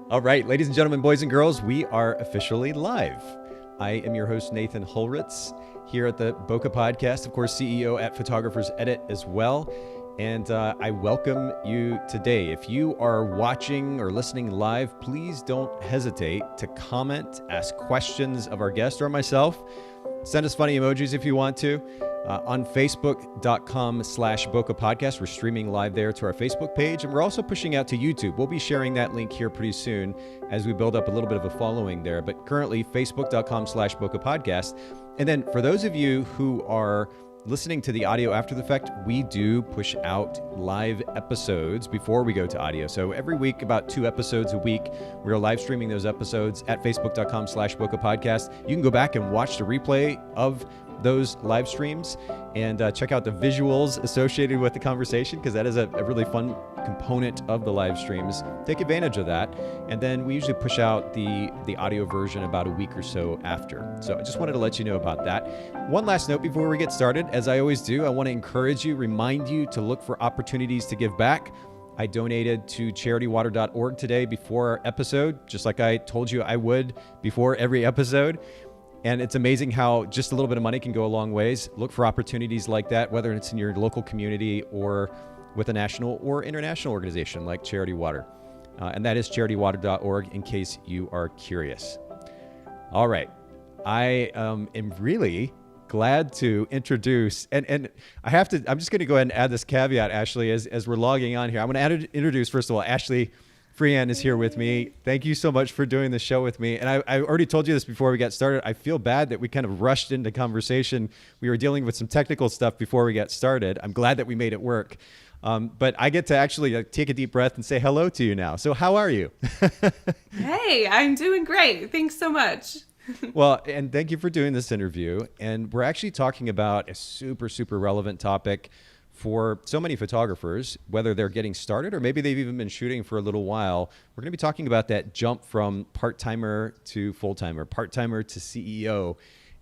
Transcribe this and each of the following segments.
All right, ladies and gentlemen, boys and girls, we are officially live. I am your host, Nathan Holritz, here at the Bokeh Podcast, of course, CEO at Photographers Edit as well. And I welcome you today. If you are watching or listening live, please don't hesitate to comment, ask questions of our guest or myself. Send us funny emojis if you want to. On Facebook.com/Bokeh Podcast. We're streaming live there to our Facebook page, and we're also pushing out to YouTube. We'll be sharing that link here pretty soon as we build up a little bit of a following there. But currently, Facebook.com/Bokeh Podcast. And then for those of you who are listening to the audio after the fact, we do push out live episodes before we go to audio. So every week, about 2 episodes a week, we're live streaming those episodes at Facebook.com/Bokeh Podcast. You can go back and watch the replay of those live streams and check out the visuals associated with the conversation, because that is a really fun component of the live streams. Take advantage of that. And then we usually push out the audio version about a week or so after. So I just wanted to let you know about that. One last note before we get started, as I always do, I want to encourage you, remind you to look for opportunities to give back. I donated to charitywater.org today before our episode, just like I told you I would before every episode. And it's amazing how just a little bit of money can go a long ways. Look for opportunities like that, whether it's in your local community or with a national or international organization like Charity Water. And that is charitywater.org in case you are curious. All right. I am really glad to introduce, and I'm just going to go ahead and add this caveat, Ashley, as we're logging on here. I'm going to introduce, first of all, Ashley Freehan is here with me. Thank you so much for doing the show with me. And I already told you this before we got started. I feel bad that we kind of rushed into conversation. We were dealing with some technical stuff before we got started. I'm glad that we made it work. But I get to actually take a deep breath and say hello to you now. So how are you? Hey, I'm doing great. Thanks so much. Well, and thank you for doing this interview. And we're actually talking about a super, super relevant topic for so many photographers, whether they're getting started or maybe they've even been shooting for a little while. We're going to be talking about that jump from part-timer to full-timer, part-timer to CEO.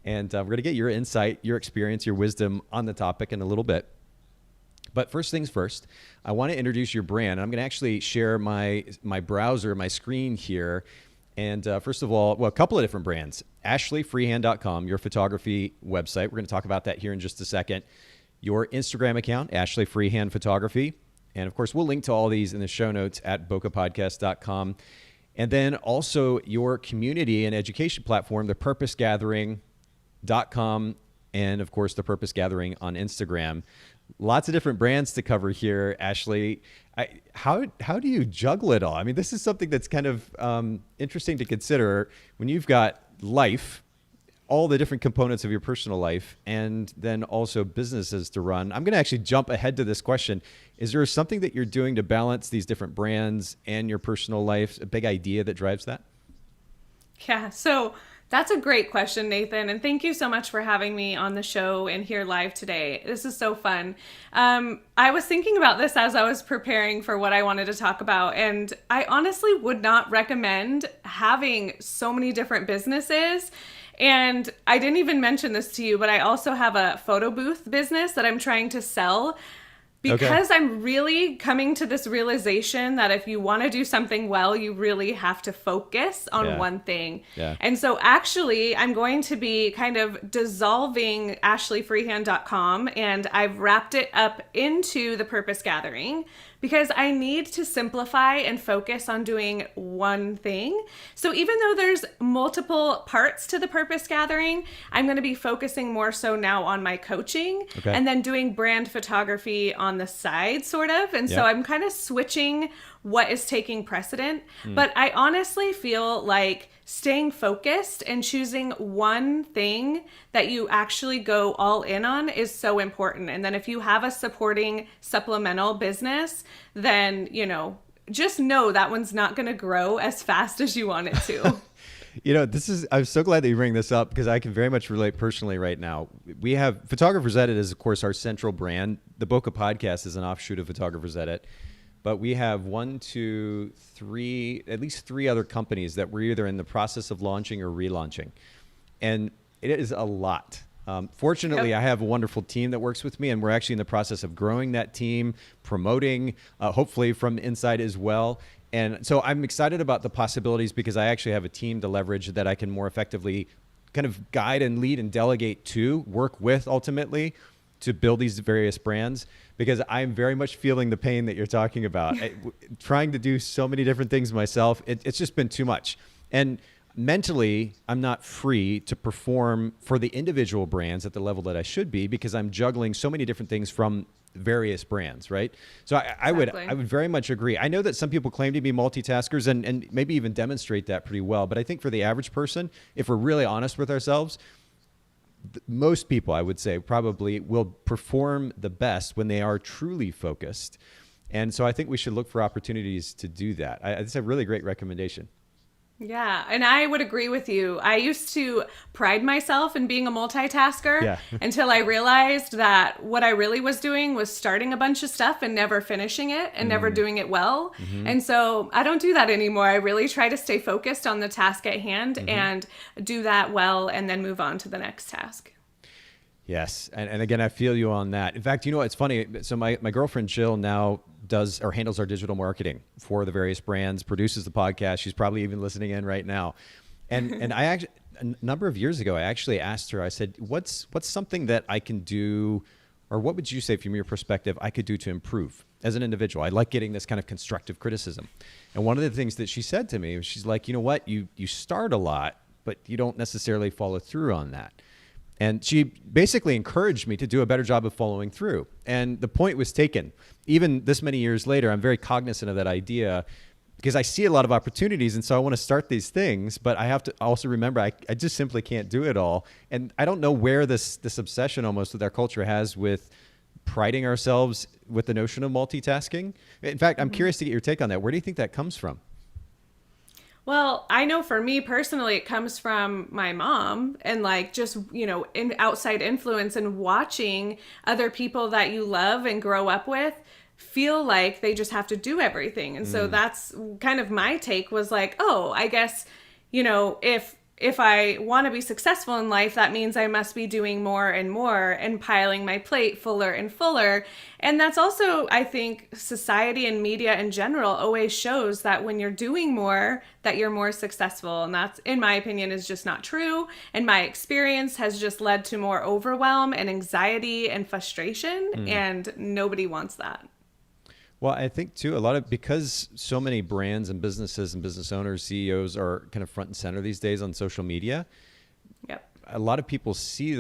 And we're going to get your insight, your experience, your wisdom on the topic in a little bit. But first things first, I want to introduce your brand. I'm going to actually share my browser, my screen here. And first of all, well, a couple of different brands. AshleyFreehan.com, your photography website. We're going to talk about that here in just a second. Your Instagram account, Ashley Freehan Photography. And of course, we'll link to all these in the show notes at bokehpodcast.com. And then also your community and education platform, thepurposegathering.com. And of course, the Purpose Gathering on Instagram. Lots of different brands to cover here, Ashley. How do you juggle it all? I mean, this is something that's kind of interesting to consider when you've got life, all the different components of your personal life, and then also businesses to run. I'm going to actually jump ahead to this question. Is there something that you're doing to balance these different brands and your personal life, a big idea that drives that? Yeah, so that's a great question, Nathan. And thank you so much for having me on the show and here live today. This is so fun. I was thinking about this as I was preparing for what I wanted to talk about. And I honestly would not recommend having so many different businesses. And I didn't even mention this to you, but I also have a photo booth business that I'm trying to sell because I'm really coming to this realization that if you want to do something well, you really have to focus on one thing. Yeah. And so actually, I'm going to be kind of dissolving AshleyFreehan.com, and I've wrapped it up into the Purpose Gathering because I need to simplify and focus on doing one thing. So even though there's multiple parts to the Purpose Gathering, I'm going to be focusing more so now on my coaching and then doing brand photography on the side, sort of. And so I'm kind of switching what is taking precedent. But I honestly feel like staying focused and choosing one thing that you actually go all in on is so important. And then if you have a supporting supplemental business, then, just know that one's not going to grow as fast as you want it to. I'm so glad that you bring this up because I can very much relate personally right now. We have Photographers Edit is, of course, our central brand. The Bokeh Podcast is an offshoot of Photographers Edit. But we have at least three other companies that we're either in the process of launching or relaunching. And it is a lot. Fortunately, I have a wonderful team that works with me, and we're actually in the process of growing that team, promoting, hopefully from inside as well. And so I'm excited about the possibilities because I actually have a team to leverage that I can more effectively kind of guide and lead and delegate to, work with ultimately to build these various brands, because I'm very much feeling the pain that you're talking about. Trying to do so many different things myself, it's just been too much. And mentally, I'm not free to perform for the individual brands at the level that I should be because I'm juggling so many different things from various brands, right? So I would very much agree. I know that some people claim to be multitaskers and maybe even demonstrate that pretty well. But I think for the average person, if we're really honest with ourselves, most people, I would say, probably will perform the best when they are truly focused. And so I think we should look for opportunities to do that. It's a really great recommendation. Yeah, and I would agree with you. I used to pride myself in being a multitasker until I realized that what I really was doing was starting a bunch of stuff and never finishing it and never doing it well. Mm-hmm. And so I don't do that anymore. I really try to stay focused on the task at hand and do that well and then move on to the next task. Yes. And again, I feel you on that. In fact, it's funny. So my girlfriend, Jill, now does or handles our digital marketing for the various brands, produces the podcast. She's probably even listening in right now. And I actually, a number of years ago, I actually asked her, I said, what's something that I can do, or what would you say from your perspective I could do to improve as an individual? I like getting this kind of constructive criticism. And one of the things that she said to me, she's like, you know what, you start a lot, but you don't necessarily follow through on that. And she basically encouraged me to do a better job of following through. And the point was taken. Even this many years later, I'm very cognizant of that idea because I see a lot of opportunities. And so I want to start these things, but I have to also remember I just simply can't do it all. And I don't know where this obsession almost with our culture has with priding ourselves with the notion of multitasking. In fact, I'm curious to get your take on that. Where do you think that comes from? Well, I know for me personally, it comes from my mom and just, in outside influence and watching other people that you love and grow up with feel like they just have to do everything. And so that's kind of my take was like, oh, I guess, if I want to be successful in life, that means I must be doing more and more and piling my plate fuller and fuller. And that's also, I think, society and media in general always shows that when you're doing more, that you're more successful. And that's, in my opinion, is just not true. And my experience has just led to more overwhelm and anxiety and frustration. And nobody wants that. Well, I think too, because so many brands and businesses and business owners, CEOs are kind of front and center these days on social media. Yep. A lot of people see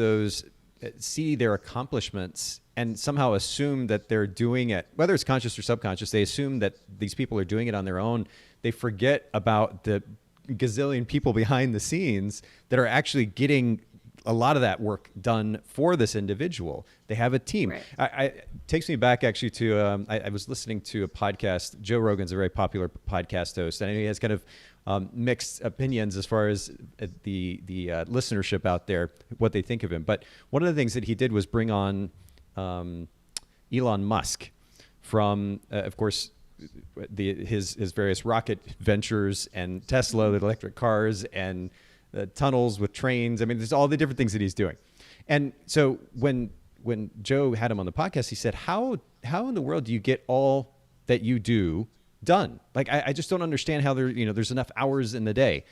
their accomplishments and somehow assume that they're doing it, whether it's conscious or subconscious, they assume that these people are doing it on their own. They forget about the gazillion people behind the scenes that are actually getting a lot of that work done for this individual. They have a team. Right. It takes me back actually to, I was listening to a podcast. Joe Rogan's a very popular podcast host, and he has kind of mixed opinions as far as the listenership out there, what they think of him. But one of the things that he did was bring on Elon Musk from, of course, his various rocket ventures and Tesla, the electric cars, and tunnels with trains. I mean, there's all the different things that he's doing. And so when Joe had him on the podcast, he said, how in the world do you get all that you do done? Like, I just don't understand how there's enough hours in the day.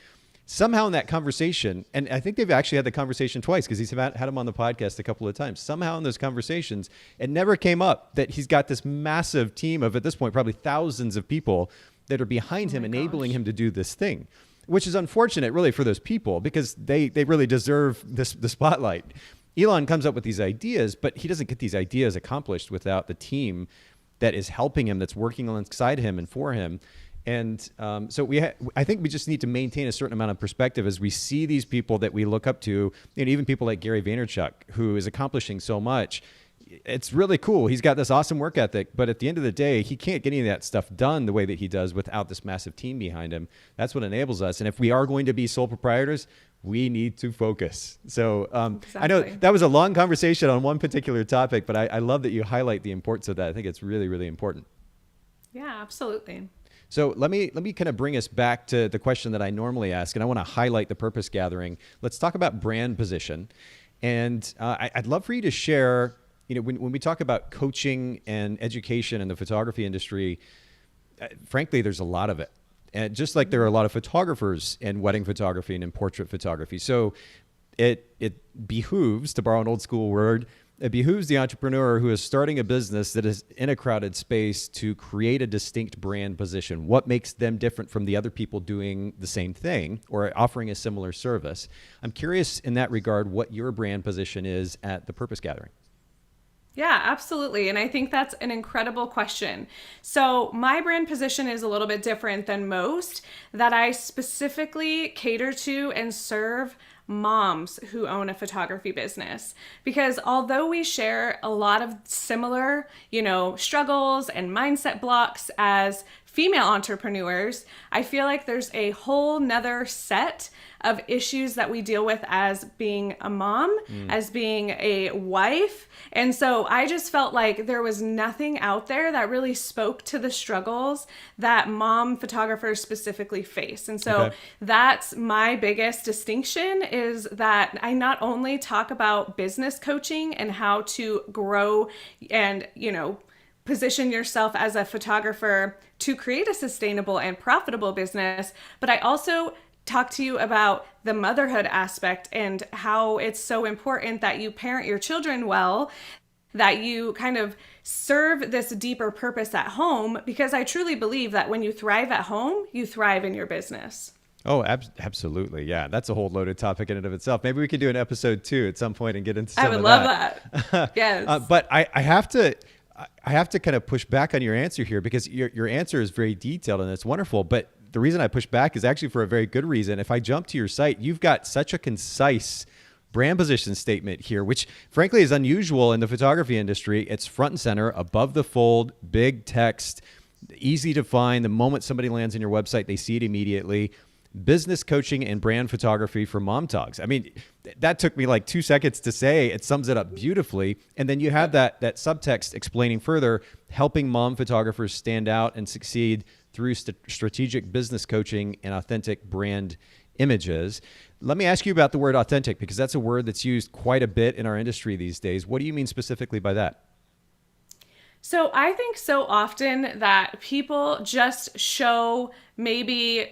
Somehow in that conversation, and I think they've actually had the conversation twice because he's had him on the podcast a couple of times. Somehow in those conversations, it never came up that he's got this massive team of, at this point, probably thousands of people that are behind him, enabling him to do this thing. Which is unfortunate, really, for those people because they really deserve the spotlight. Elon comes up with these ideas, but he doesn't get these ideas accomplished without the team that is helping him, that's working alongside him and for him. And so I think we just need to maintain a certain amount of perspective as we see these people that we look up to, even people like Gary Vaynerchuk, who is accomplishing so much. It's really cool. He's got this awesome work ethic, but at the end of the day, he can't get any of that stuff done the way that he does without this massive team behind him. That's what enables us. And if we are going to be sole proprietors, we need to focus. So exactly. I know that was a long conversation on one particular topic, but I love that you highlight the importance of that. I think it's really, really important. Yeah, absolutely. So let me kind of bring us back to the question that I normally ask, and I want to highlight the purpose gathering. Let's talk about brand position. And I'd love for you to share, when we talk about coaching and education in the photography industry, frankly, there's a lot of it. And just like there are a lot of photographers in wedding photography and in portrait photography. So it behooves, to borrow an old school word, it behooves the entrepreneur who is starting a business that is in a crowded space to create a distinct brand position. What makes them different from the other people doing the same thing or offering a similar service? I'm curious in that regard what your brand position is at the Purpose Gathering. Yeah, absolutely. And I think that's an incredible question. So my brand position is a little bit different than most, that I specifically cater to and serve moms who own a photography business. Because although we share a lot of similar, struggles and mindset blocks as female entrepreneurs, I feel like there's a whole nother set of issues that we deal with as being a mom, as being a wife. And so I just felt like there was nothing out there that really spoke to the struggles that mom photographers specifically face. And so that's my biggest distinction, is that I not only talk about business coaching and how to grow and, position yourself as a photographer to create a sustainable and profitable business, but I also talk to you about the motherhood aspect and how it's so important that you parent your children well, that you kind of serve this deeper purpose at home, because I truly believe that when you thrive at home, you thrive in your business. Oh, absolutely. Yeah. That's a whole loaded topic in and of itself. Maybe we could do an episode 2 at some point and get into some of that. I would love that. Yes. But I have to kind of push back on your answer here, because your answer is very detailed and it's wonderful. But the reason I push back is actually for a very good reason. If I jump to your site, you've got such a concise brand position statement here, which frankly is unusual in the photography industry. It's front and center, above the fold, big text, easy to find. The moment somebody lands on your website, they see it immediately. Business coaching and brand photography for mom togs. I mean, that took me like 2 seconds to say. It sums it up beautifully. And then you have that subtext explaining further, helping mom photographers stand out and succeed through strategic business coaching and authentic brand images. Let me ask you about the word authentic, because that's a word that's used quite a bit in our industry these days. What do you mean specifically by that? So I think so often that people just show maybe,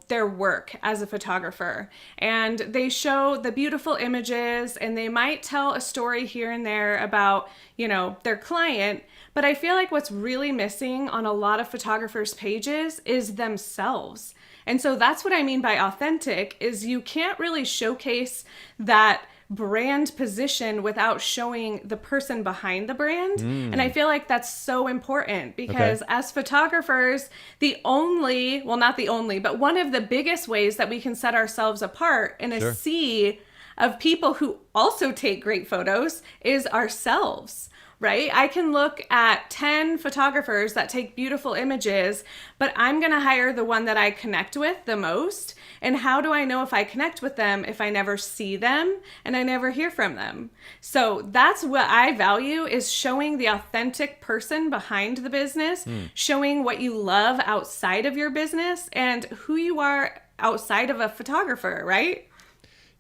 their work as a photographer, and they show the beautiful images, and they might tell a story here and there about, their client. But I feel like what's really missing on a lot of photographers' pages is themselves. And so that's what I mean by authentic, is you can't really showcase that brand position without showing the person behind the brand. And I feel like that's so important, because as photographers, not the only, but one of the biggest ways that we can set ourselves apart in a sea of people who also take great photos is ourselves. Right? I can look at 10 photographers that take beautiful images, but I'm going to hire the one that I connect with the most. And how do I know if I connect with them if I never see them and I never hear from them? So that's what I value, is showing the authentic person behind the business, showing what you love outside of your business and who you are outside of a photographer, right?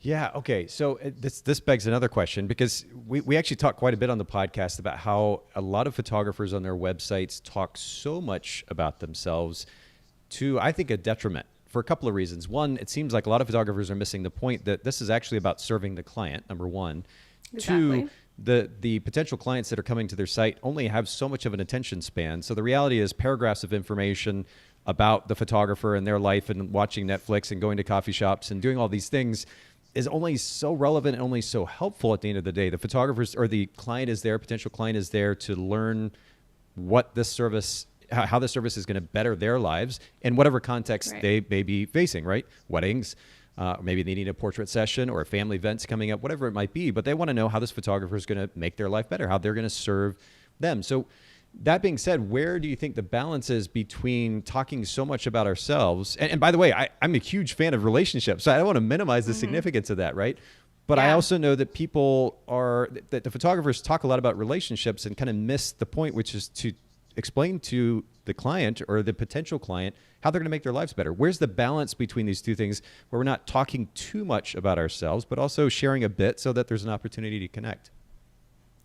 Yeah. Okay. So this begs another question, because we actually talk quite a bit on the podcast about how a lot of photographers on their websites talk so much about themselves to, I think, a detriment, for a couple of reasons. One, it seems like a lot of photographers are missing the point that this is actually about serving the client, number one. Exactly. Two, the potential clients that are coming to their site only have so much of an attention span. So the reality is paragraphs of information about the photographer and their life and watching Netflix and going to coffee shops and doing all these things is only so relevant and only so helpful at the end of the day. The photographers, or the client is there, potential client is there to learn what this service, how this service is going to better their lives in whatever context they may be facing, right? Weddings, maybe they need a portrait session or family events coming up, whatever it might be, but they want to know how this photographer is going to make their life better, how they're going to serve them. So that being said, where do you think the balance is between talking so much about ourselves? And by the way, I'm a huge fan of relationships, so I don't want to minimize the significance of that, right? But I also know that that the photographers talk a lot about relationships and kind of miss the point, which is to explain to the client or the potential client how they're going to make their lives better. Where's the balance between these two things, where we're not talking too much about ourselves, but also sharing a bit so that there's an opportunity to connect?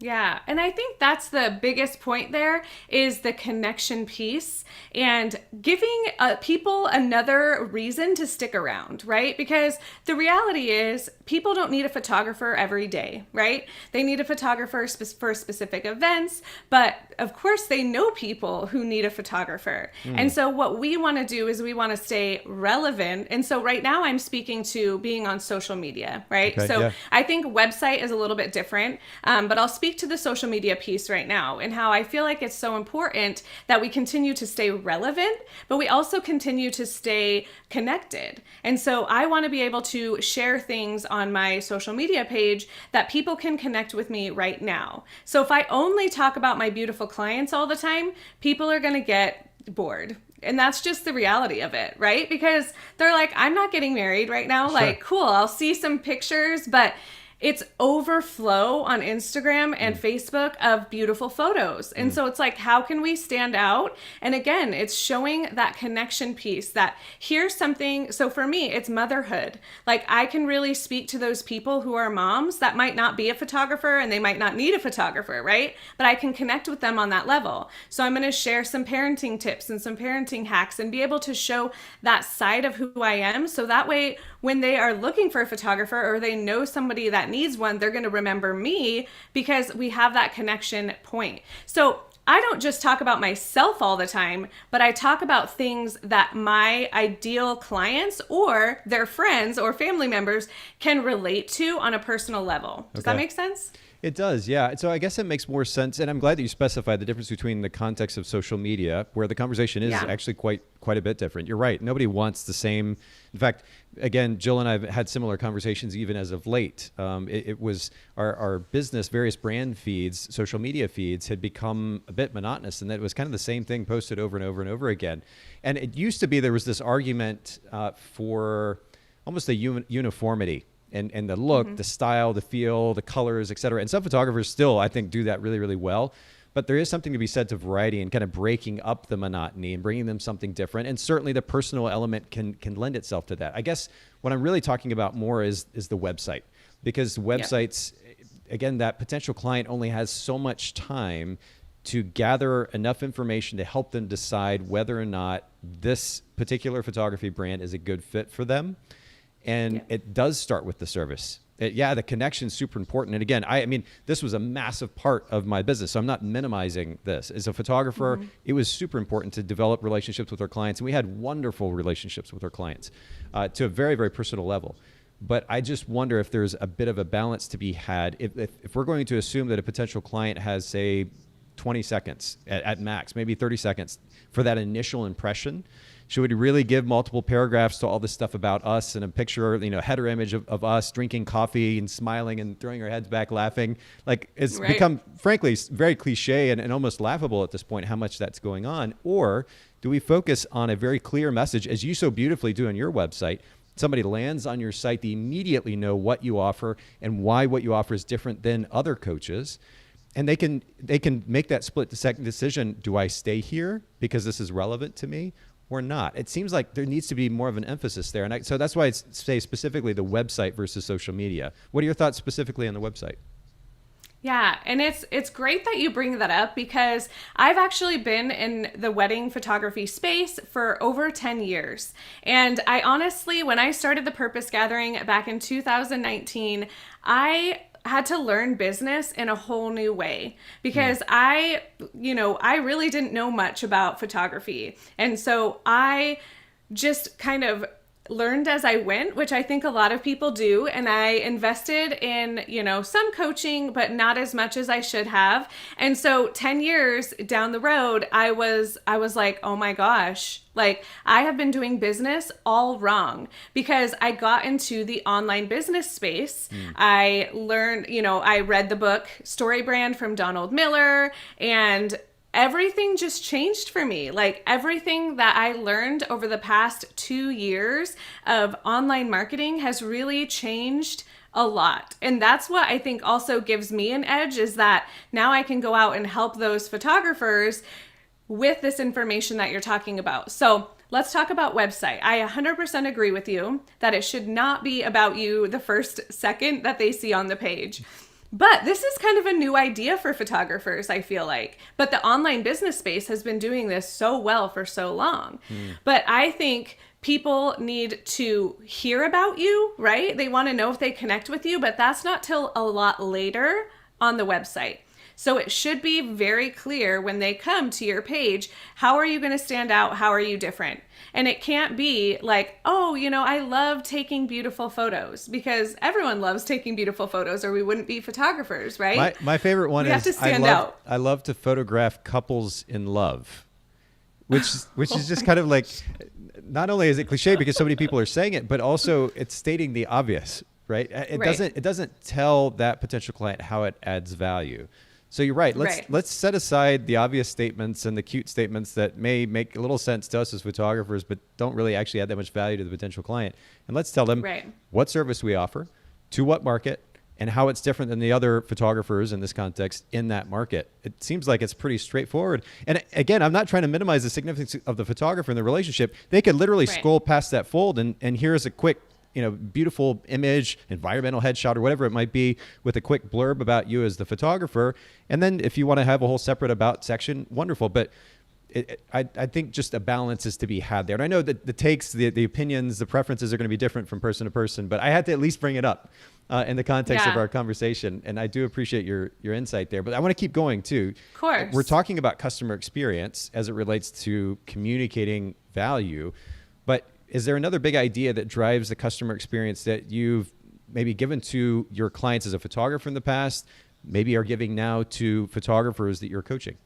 Yeah. And I think that's the biggest point there is the connection piece and giving people another reason to stick around, right? Because the reality is people don't need a photographer every day, right? They need a photographer for specific events, but of course they know people who need a photographer. And so what we want to do is we want to stay relevant. And so right now I'm speaking to being on social media, right? Okay, so yeah. I think website is a little bit different, but I'll speak to the social media piece right now and how I feel like it's so important that we continue to stay relevant, but we also continue to stay connected. And so I want to be able to share things on my social media page that people can connect with me right now. So if I only talk about my beautiful clients all the time, people are going to get bored. And that's just the reality of it, right? Because they're like, I'm not getting married right now. Sure. Like, cool, I'll see some pictures, but it's overflow on Instagram and Facebook of beautiful photos. And so it's like, how can we stand out? And again, it's showing that connection piece that here's something. So for me, it's motherhood. Like I can really speak to those people who are moms that might not be a photographer and they might not need a photographer, right? But I can connect with them on that level. So I'm going to share some parenting tips and some parenting hacks and be able to show that side of who I am. So that way, when they are looking for a photographer or they know somebody that needs one, they're going to remember me because we have that connection point. So I don't just talk about myself all the time, but I talk about things that my ideal clients or their friends or family members can relate to on a personal level. Does that make sense? It does, yeah. So I guess it makes more sense, and I'm glad that you specified the difference between the context of social media, where the conversation is actually quite a bit different. You're right. Nobody wants the same. In fact, again, Jill and I have had similar conversations even as of late. It was our business, various brand feeds, social media feeds had become a bit monotonous, and that it was kind of the same thing posted over and over and over again. And it used to be there was this argument for almost a uniformity. And the look, the style, the feel, the colors, et cetera. And some photographers still, I think, do that really, really well. But there is something to be said to variety and kind of breaking up the monotony and bringing them something different. And certainly the personal element can lend itself to that. I guess what I'm really talking about more is the website. Because websites, again, that potential client only has so much time to gather enough information to help them decide whether or not this particular photography brand is a good fit for them. And it does start with the service. The connection is super important. And again, I mean, this was a massive part of my business. So I'm not minimizing this. As a photographer, it was super important to develop relationships with our clients. And we had wonderful relationships with our clients to a very, very personal level. But I just wonder if there's a bit of a balance to be had. If we're going to assume that a potential client has, say, 20 seconds at max, maybe 30 seconds for that initial impression, should we really give multiple paragraphs to all this stuff about us and a picture, header image of us drinking coffee and smiling and throwing our heads back laughing? Like it's become, frankly, very cliche and almost laughable at this point how much that's going on. Or do we focus on a very clear message, as you so beautifully do on your website? Somebody lands on your site, they immediately know what you offer and why what you offer is different than other coaches. And they can make that split-second decision. Do I stay here because this is relevant to me? Or not? It seems like there needs to be more of an emphasis there. And so that's why I say specifically the website versus social media. What are your thoughts specifically on the website? Yeah, and it's great that you bring that up because I've actually been in the wedding photography space for over 10 years. And I honestly, when I started the Purpose Gathering back in 2019, I had to learn business in a whole new way because I really didn't know much about photography. And so I just kind of learned as I went, which I think a lot of people do. And I invested in, some coaching, but not as much as I should have. And so 10 years down the road, I was like, oh my gosh, like I have been doing business all wrong because I got into the online business space. I learned, I read the book Story Brand from Donald Miller, and everything just changed for me. Like everything that I learned over the past 2 years of online marketing has really changed a lot. And that's what I think also gives me an edge is that now I can go out and help those photographers with this information that you're talking about. So let's talk about website. I 100% agree with you that it should not be about you the first second that they see on the page. But this is kind of a new idea for photographers, I feel like. But the online business space has been doing this so well for so long. But I think people need to hear about you, right? They want to know if they connect with you, but that's not till a lot later on the website. So it should be very clear when they come to your page, how are you going to stand out? How are you different? And it can't be like, oh, I love taking beautiful photos, because everyone loves taking beautiful photos or we wouldn't be photographers, right? My favorite one we is have to stand out. I love to photograph couples in love, which is just kind of like, not only is it cliche because so many people are saying it, but also it's stating the obvious, right? It doesn't tell that potential client how it adds value. So you're right. Let's set aside the obvious statements and the cute statements that may make a little sense to us as photographers, but don't really actually add that much value to the potential client. And let's tell them what service we offer, to what market, and how it's different than the other photographers in this context in that market. It seems like it's pretty straightforward. And again, I'm not trying to minimize the significance of the photographer in the relationship. They could literally scroll past that fold and here's a quick, beautiful image, environmental headshot or whatever it might be with a quick blurb about you as the photographer. And then if you want to have a whole separate about section, wonderful. But I think just a balance is to be had there. And I know that the takes, the opinions, the preferences are going to be different from person to person, but I had to at least bring it up in the context of our conversation. And I do appreciate your insight there, but I want to keep going too. Of course. We're talking about customer experience as it relates to communicating value, but is there another big idea that drives the customer experience that you've maybe given to your clients as a photographer in the past, maybe are giving now to photographers that you're coaching?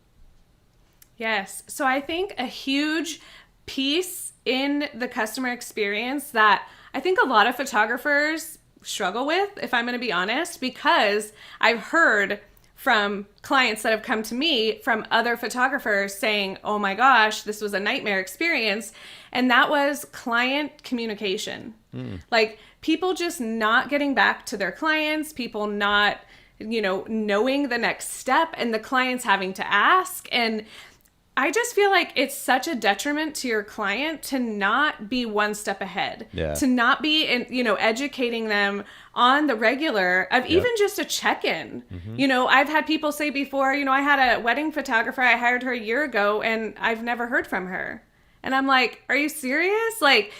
Yes. So I think a huge piece in the customer experience that I think a lot of photographers struggle with, if I'm going to be honest, because I've heard from clients that have come to me from other photographers saying, oh my gosh, this was a nightmare experience. And that was client communication. Like people just not getting back to their clients, people not, knowing the next step, and the clients having to ask. And I just feel like it's such a detriment to your client to not be one step ahead, to not be, educating them on the regular of even just a check-in. I've had people say before, I had a wedding photographer, I hired her a year ago and I've never heard from her. And I'm like, are you serious? Like,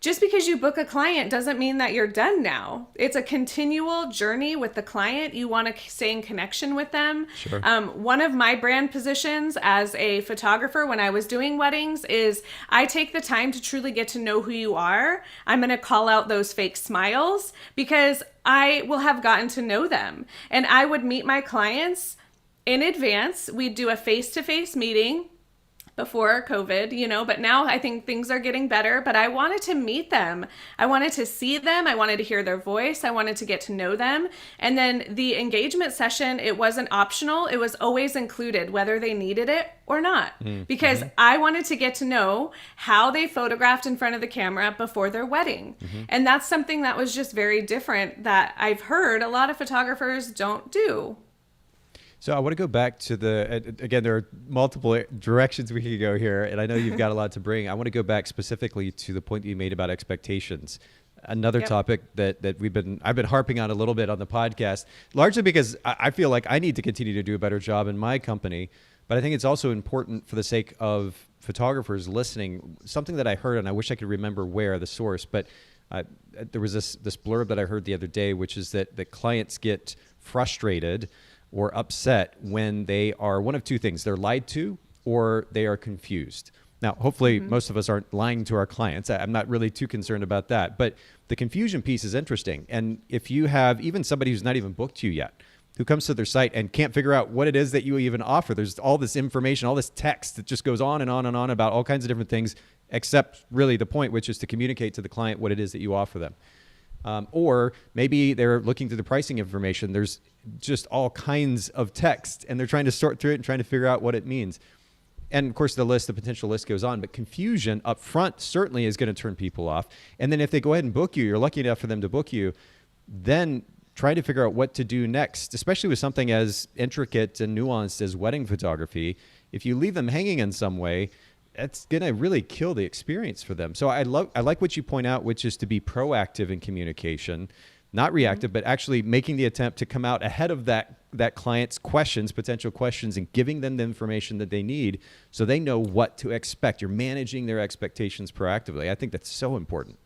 just because you book a client doesn't mean that you're done now. It's a continual journey with the client. You want to stay in connection with them. Sure. One of my brand positions as a photographer when I was doing weddings is I take the time to truly get to know who you are. I'm going to call out those fake smiles because I will have gotten to know them. And I would meet my clients in advance. We'd do a face-to-face meeting before COVID, but now I think things are getting better, but I wanted to meet them. I wanted to see them. I wanted to hear their voice. I wanted to get to know them. And then the engagement session, it wasn't optional. It was always included, whether they needed it or not, because I wanted to get to know how they photographed in front of the camera before their wedding. And that's something that was just very different that I've heard a lot of photographers don't do. So I want to go back to again, there are multiple directions we could go here, and I know you've got a lot to bring. I want to go back specifically to the point that you made about expectations. Another topic that I've been harping on a little bit on the podcast, largely because I feel like I need to continue to do a better job in my company, but I think it's also important for the sake of photographers listening. Something that I heard, and I wish I could remember the source, but there was this blurb that I heard the other day, which is that the clients get frustrated or upset when they are one of two things. They're lied to or they are confused. Now, hopefully most of us aren't lying to our clients. I'm not really too concerned about that. But the confusion piece is interesting. And if you have even somebody who's not even booked you yet, who comes to their site and can't figure out what it is that you even offer, there's all this information, all this text that just goes on and on and on about all kinds of different things, except really the point, which is to communicate to the client what it is that you offer them. Or maybe they're looking through the pricing information. There's just all kinds of text and they're trying to sort through it and trying to figure out what it means. And of course, the potential list goes on, but confusion up front certainly is going to turn people off. And then if they go ahead and book you, you're lucky enough for them to book you, then try to figure out what to do next, especially with something as intricate and nuanced as wedding photography. If you leave them hanging in some way, it's going to really kill the experience for them. So I like what you point out, which is to be proactive in communication. not reactive, but actually making the attempt to come out ahead of that client's questions, potential questions, and giving them the information that they need so they know what to expect. You're managing their expectations proactively. I think that's so important.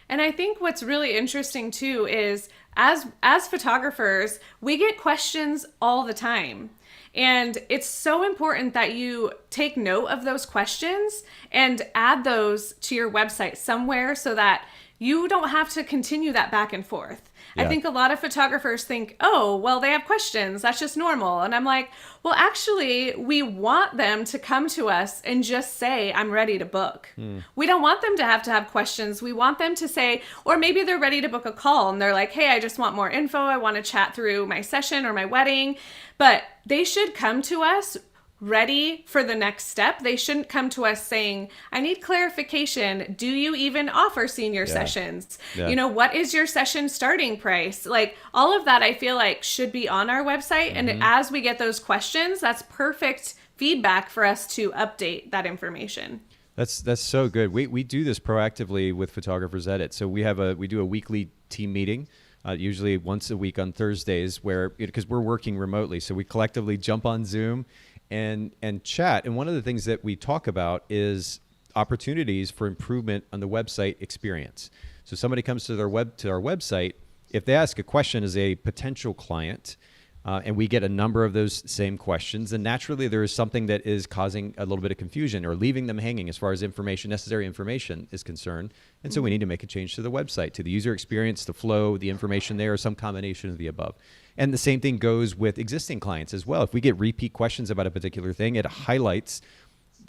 And I think what's really interesting too is as photographers, we get questions all the time. And it's so important that you take note of those questions and add those to your website somewhere so that you don't have to continue that back and forth. Yeah. I think a lot of photographers think, oh, well, they have questions. That's just normal. And I'm like, well, actually, we want them to come to us and just say, I'm ready to book. We don't want them to have questions. We want them to say, or maybe they're ready to book a call and they're like, hey, I just want more info. I want to chat through my session or my wedding. But they should come to us ready for the next step. They shouldn't come to us saying, I need clarification. Do you even offer senior sessions? What is your session starting price? Like all of that, I feel like should be on our website. And as we get those questions, that's perfect feedback for us to update that information. That's so good. We do this proactively with Photographers Edit. So we do a weekly team meeting. Usually once a week on Thursdays where, because we're working remotely. So we collectively jump on Zoom and chat. And one of the things that we talk about is opportunities for improvement on the website experience. So somebody comes to our website, if they ask a question as a potential client, and we get a number of those same questions, then naturally there is something that is causing a little bit of confusion or leaving them hanging as far as necessary information is concerned. And so we need to make a change to the website, to the user experience, the flow, the information there, or some combination of the above. And the same thing goes with existing clients as well. If we get repeat questions about a particular thing, it highlights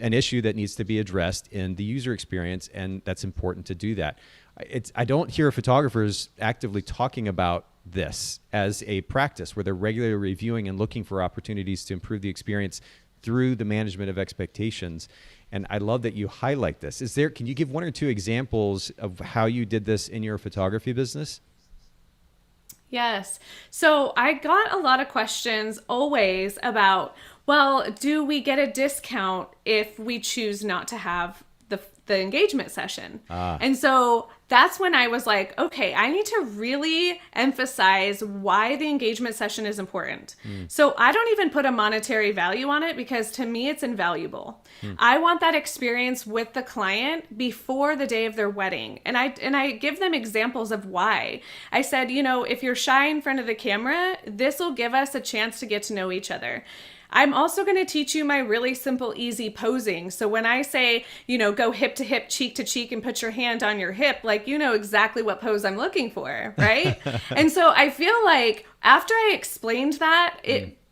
an issue that needs to be addressed in the user experience, and that's important to do that. I don't hear photographers actively talking about this as a practice where they're regularly reviewing and looking for opportunities to improve the experience through the management of expectations. And I love that you highlight this. Can you give one or two examples of how you did this in your photography business? Yes. So I got a lot of questions always about, well, do we get a discount if we choose not to have the engagement session? And so that's when I was like, okay, I need to really emphasize why the engagement session is important. So I don't even put a monetary value on it because to me it's invaluable. I want that experience with the client before the day of their wedding. And I give them examples of why. I said, if you're shy in front of the camera, this will give us a chance to get to know each other. I'm also going to teach you my really simple, easy posing. So when I say, go hip to hip, cheek to cheek, and put your hand on your hip, like, exactly what pose I'm looking for, right? And so I feel like after I explained that,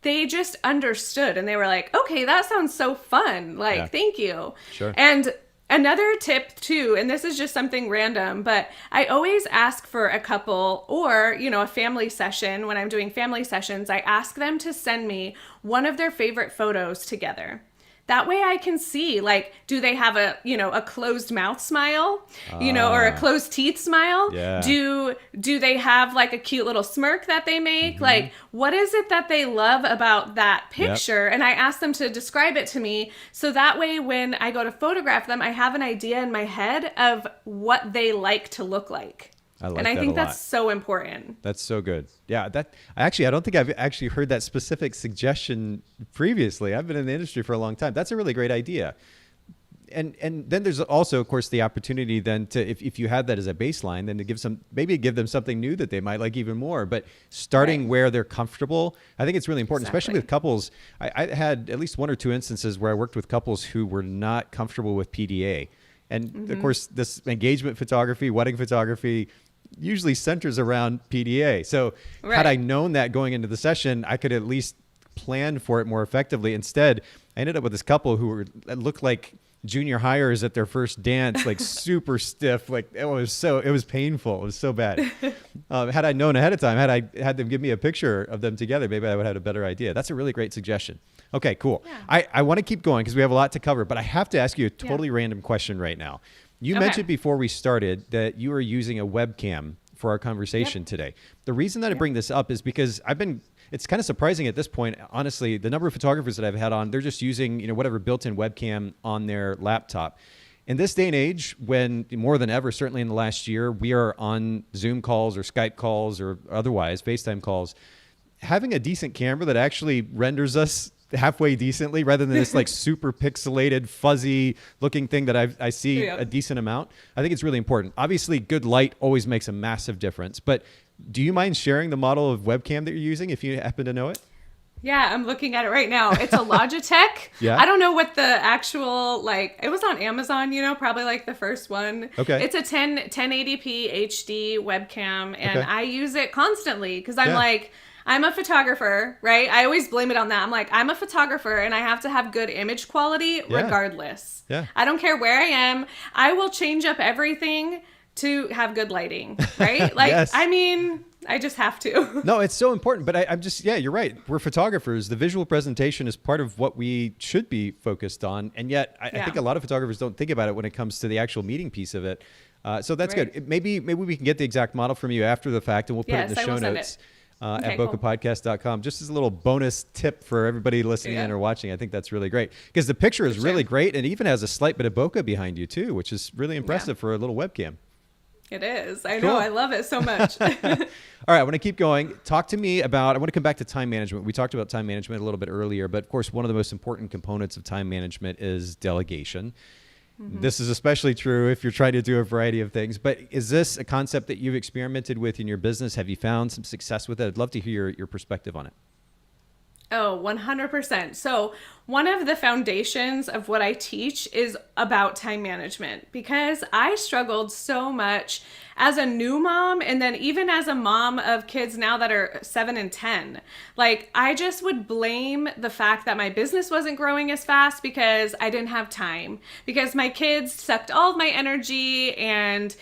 they just understood and they were like, okay, that sounds so fun. Like, thank you. Sure. And another tip too, and this is just something random, but I always ask for a couple or, a family session. When I'm doing family sessions, I ask them to send me one of their favorite photos together. That way I can see, like, do they have a closed mouth smile, or a closed teeth smile? Yeah. Do they have like a cute little smirk that they make? Like, what is it that they love about that picture? Yep. And I ask them to describe it to me. So that way, when I go to photograph them, I have an idea in my head of what they like to look like. I think that's so important. That's so good. Yeah, I don't think I've actually heard that specific suggestion previously. I've been in the industry for a long time. That's a really great idea. And then there's also, of course, the opportunity then to, if you have that as a baseline, then to give them something new that they might like even more. But starting where they're comfortable, I think it's really important, especially with couples. I had at least one or two instances where I worked with couples who were not comfortable with PDA. And of course, this engagement photography, wedding photography, usually centers around PDA. So had I known that going into the session, I could at least plan for it more effectively. Instead, I ended up with this couple who looked like junior hires at their first dance, like super stiff. Like it was painful. It was so bad. Had I known ahead of time, had I had them give me a picture of them together, maybe I would have had a better idea. That's a really great suggestion. Okay, cool. Yeah. I want to keep going because we have a lot to cover, but I have to ask you a totally random question right now. You mentioned before we started that you were using a webcam for our conversation today. The reason that I bring this up is because it's kind of surprising at this point, honestly, the number of photographers that I've had on, they're just using, whatever built-in webcam on their laptop. in this day and age, when more than ever, certainly in the last year, we are on Zoom calls or Skype calls or otherwise FaceTime calls, having a decent camera that actually renders us halfway decently rather than this like super pixelated, fuzzy looking thing that I see a decent amount. I think it's really important. Obviously, good light always makes a massive difference. But do you mind sharing the model of webcam that you're using if you happen to know it? Yeah, I'm looking at it right now. It's a Logitech. Yeah. I don't know what the actual, like, it was on Amazon, probably like the first one. Okay. It's a 1080p HD webcam, and I use it constantly because I'm like, I'm a photographer, right? I always blame it on that. I'm like, I'm a photographer and I have to have good image quality regardless. Yeah. I don't care where I am. I will change up everything to have good lighting, right? Like, Yes. I mean, I just have to. No, it's so important. But I'm just, you're right. We're photographers. The visual presentation is part of what we should be focused on. And yet I think a lot of photographers don't think about it when it comes to the actual meeting piece of it. So that's good. Maybe we can get the exact model from you after the fact and we'll put it in the show notes. At bokehpodcast.com, just as a little bonus tip for everybody listening in or watching. I think that's really great because the picture is really great and even has a slight bit of bokeh behind you too, which is really impressive for a little webcam. It is. I know. I love it so much. All right. I want to keep going. Talk to me about, I want to come back to time management. We talked about time management a little bit earlier, but of course, one of the most important components of time management is delegation. Mm-hmm. This is especially true if you're trying to do a variety of things, but is this a concept that you've experimented with in your business? Have you found some success with it? I'd love to hear your perspective on it. Oh, 100%. So one of the foundations of what I teach is about time management because I struggled so much as a new mom and then even as a mom of kids now that are 7 and 10. Like I just would blame the fact that my business wasn't growing as fast because I didn't have time, because my kids sucked all of my energy and,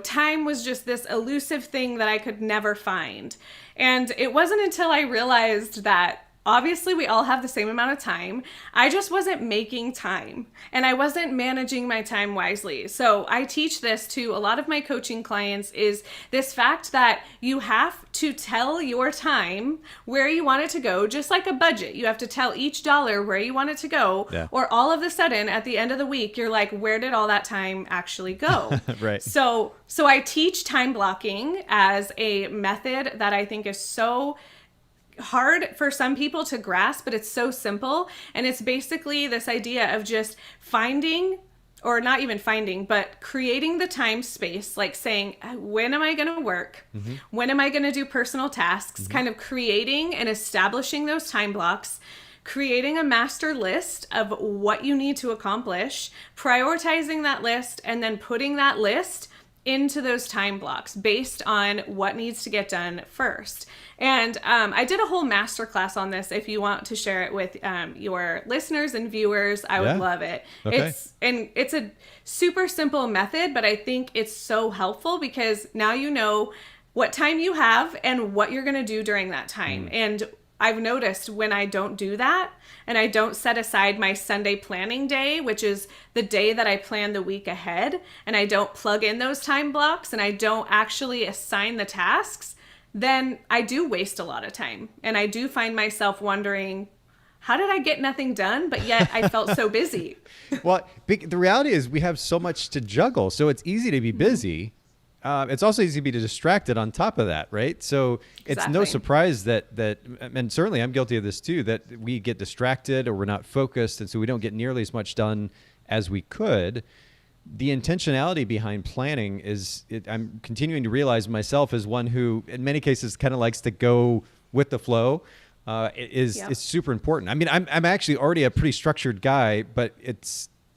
time was just this elusive thing that I could never find. And it wasn't until I realized that obviously, we all have the same amount of time. I just wasn't making time and I wasn't managing my time wisely. So I teach this to a lot of my coaching clients is this fact that you have to tell your time where you want it to go, just like a budget. You have to tell each dollar where you want it to go, or all of a sudden at the end of the week, you're like, where did all that time actually go? Right. So I teach time blocking as a method that I think is so hard for some people to grasp, but it's so simple. And it's basically this idea of just finding, or not even finding, but creating the time space, like saying, when am I going to work? Mm-hmm. When am I going to do personal tasks? Mm-hmm. Kind of creating and establishing those time blocks, creating a master list of what you need to accomplish, prioritizing that list, and then putting that list into those time blocks based on what needs to get done first. And I did a whole masterclass on this. If you want to share it with your listeners and viewers, I would love it. Okay. It's a super simple method, but I think it's so helpful because now you know what time you have and what you're going to do during that time. And I've noticed when I don't do that and I don't set aside my Sunday planning day, which is the day that I plan the week ahead, and I don't plug in those time blocks and I don't actually assign the tasks, then I do waste a lot of time. And I do find myself wondering, how did I get nothing done? But yet I felt so busy. Well, the reality is we have so much to juggle. So it's easy to be busy. It's also easy to be distracted on top of that, right? So it's no surprise that, and certainly I'm guilty of this too, that we get distracted or we're not focused. And so we don't get nearly as much done as we could. The intentionality behind planning I'm continuing to realize myself as one who in many cases kind of likes to go with the flow. Is super important. I mean, I'm actually already a pretty structured guy, but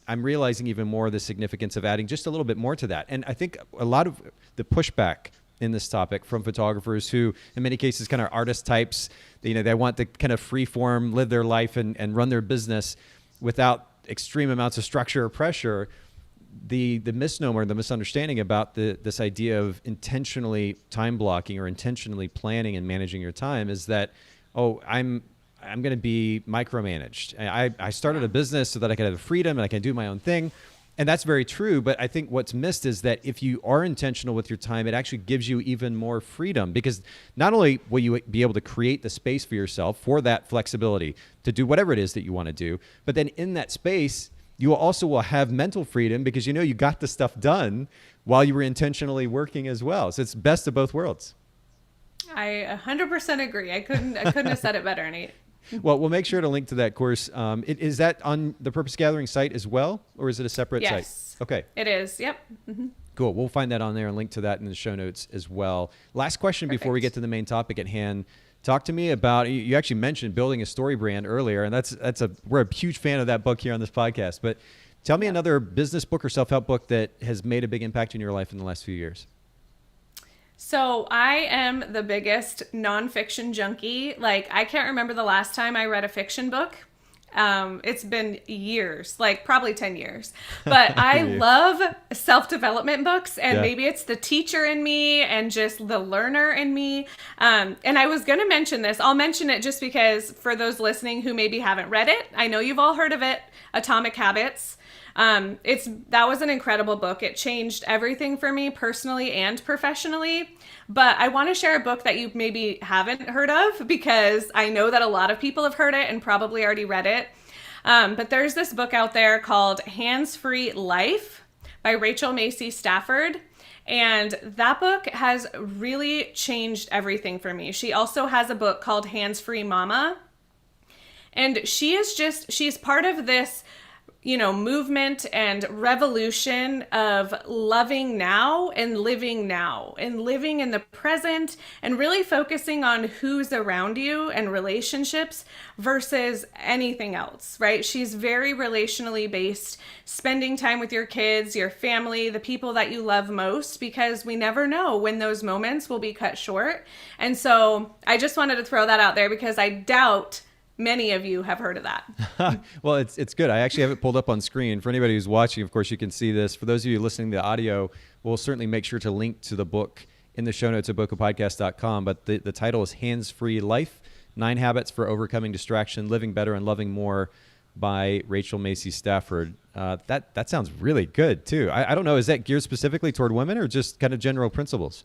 I'm realizing even more the significance of adding just a little bit more to that. And I think a lot of the pushback in this topic from photographers who, in many cases, kind of artist types, they want to kind of free form, live their life and run their business without extreme amounts of structure or pressure. The misnomer, the misunderstanding about this idea of intentionally time blocking or intentionally planning and managing your time is that, I'm going to be micromanaged. I started a business so that I could have freedom and I can do my own thing. And that's very true. But I think what's missed is that if you are intentional with your time, it actually gives you even more freedom, because not only will you be able to create the space for yourself for that flexibility to do whatever it is that you want to do, but then in that space, you also will have mental freedom because you know you got the stuff done while you were intentionally working as well. So it's best of both worlds. I 100% agree. I couldn't have said it better, Nate. Well, we'll make sure to link to that course. Is that on the Purpose Gathering site as well, or is it a separate site? Yes. Okay. It is. Yep. Mm-hmm. Cool. We'll find that on there and link to that in the show notes as well. Last question before we get to the main topic at hand. Talk to me about, you actually mentioned building a story brand earlier, and we're a huge fan of that book here on this podcast. But tell me another business book or self-help book that has made a big impact in your life in the last few years. So I am the biggest nonfiction junkie. Like, I can't remember the last time I read a fiction book. It's been years, like probably 10 years, but I love self-development books, and maybe it's the teacher in me and just the learner in me. And I was going to mention this. I'll mention it just because for those listening who maybe haven't read it, I know you've all heard of it, Atomic Habits. That was an incredible book. It changed everything for me personally and professionally. But I want to share a book that you maybe haven't heard of, because I know that a lot of people have heard it and probably already read it. But there's this book out there called Hands-Free Life by Macy Stafford. And that book has really changed everything for me. She also has a book called Hands-Free Mama. And she's part of this movement and revolution of loving now and living in the present, and really focusing on who's around you and relationships versus anything else, right? She's very relationally based, spending time with your kids, your family, the people that you love most, because we never know when those moments will be cut short. And so I just wanted to throw that out there because I doubt many of you have heard of that. Well, it's good. I actually have it pulled up on screen. For anybody who's watching, of course, you can see this. For those of you listening to the audio, we'll certainly make sure to link to the book in the show notes at bokehpodcast.com. But the title is Hands-Free Life, 9 Habits for Overcoming Distraction, Living Better and Loving More by Macy Stafford. That sounds really good, too. I don't know, is that geared specifically toward women or just kind of general principles?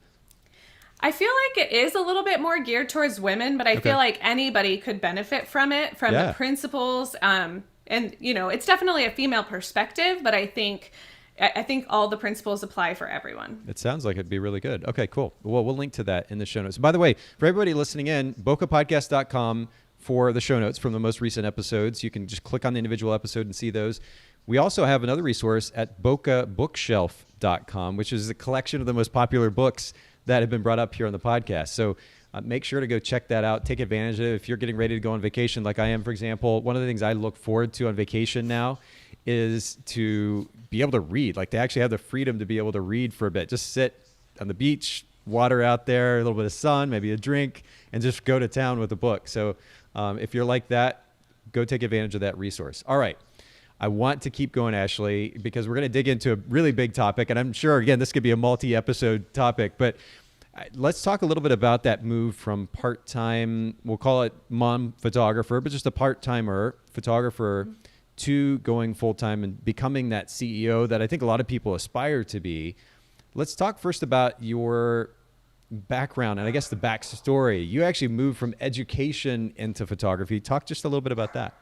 I feel like it is a little bit more geared towards women, but I feel like anybody could benefit from it, from the principles. And, it's definitely a female perspective, but I think all the principles apply for everyone. It sounds like it'd be really good. Okay, cool. Well, we'll link to that in the show notes. By the way, for everybody listening in, bokehpodcast.com for the show notes from the most recent episodes. You can just click on the individual episode and see those. We also have another resource at bokehbookshelf.com, which is a collection of the most popular books that have been brought up here on the podcast. So make sure to go check that out. Take advantage of it. If you're getting ready to go on vacation, like I am, for example, one of the things I look forward to on vacation now is to be able to read, like to actually have the freedom to be able to read for a bit. Just sit on the beach, water out there, a little bit of sun, maybe a drink, and just go to town with a book. So if you're like that, go take advantage of that resource. All right. I want to keep going, Ashley, because we're going to dig into a really big topic. And I'm sure, again, this could be a multi-episode topic. But let's talk a little bit about that move from part-time, we'll call it mom photographer, but just a part-timer photographer to going full-time and becoming that CEO that I think a lot of people aspire to be. Let's talk first about your background and I guess the backstory. You actually moved from education into photography. Talk just a little bit about that.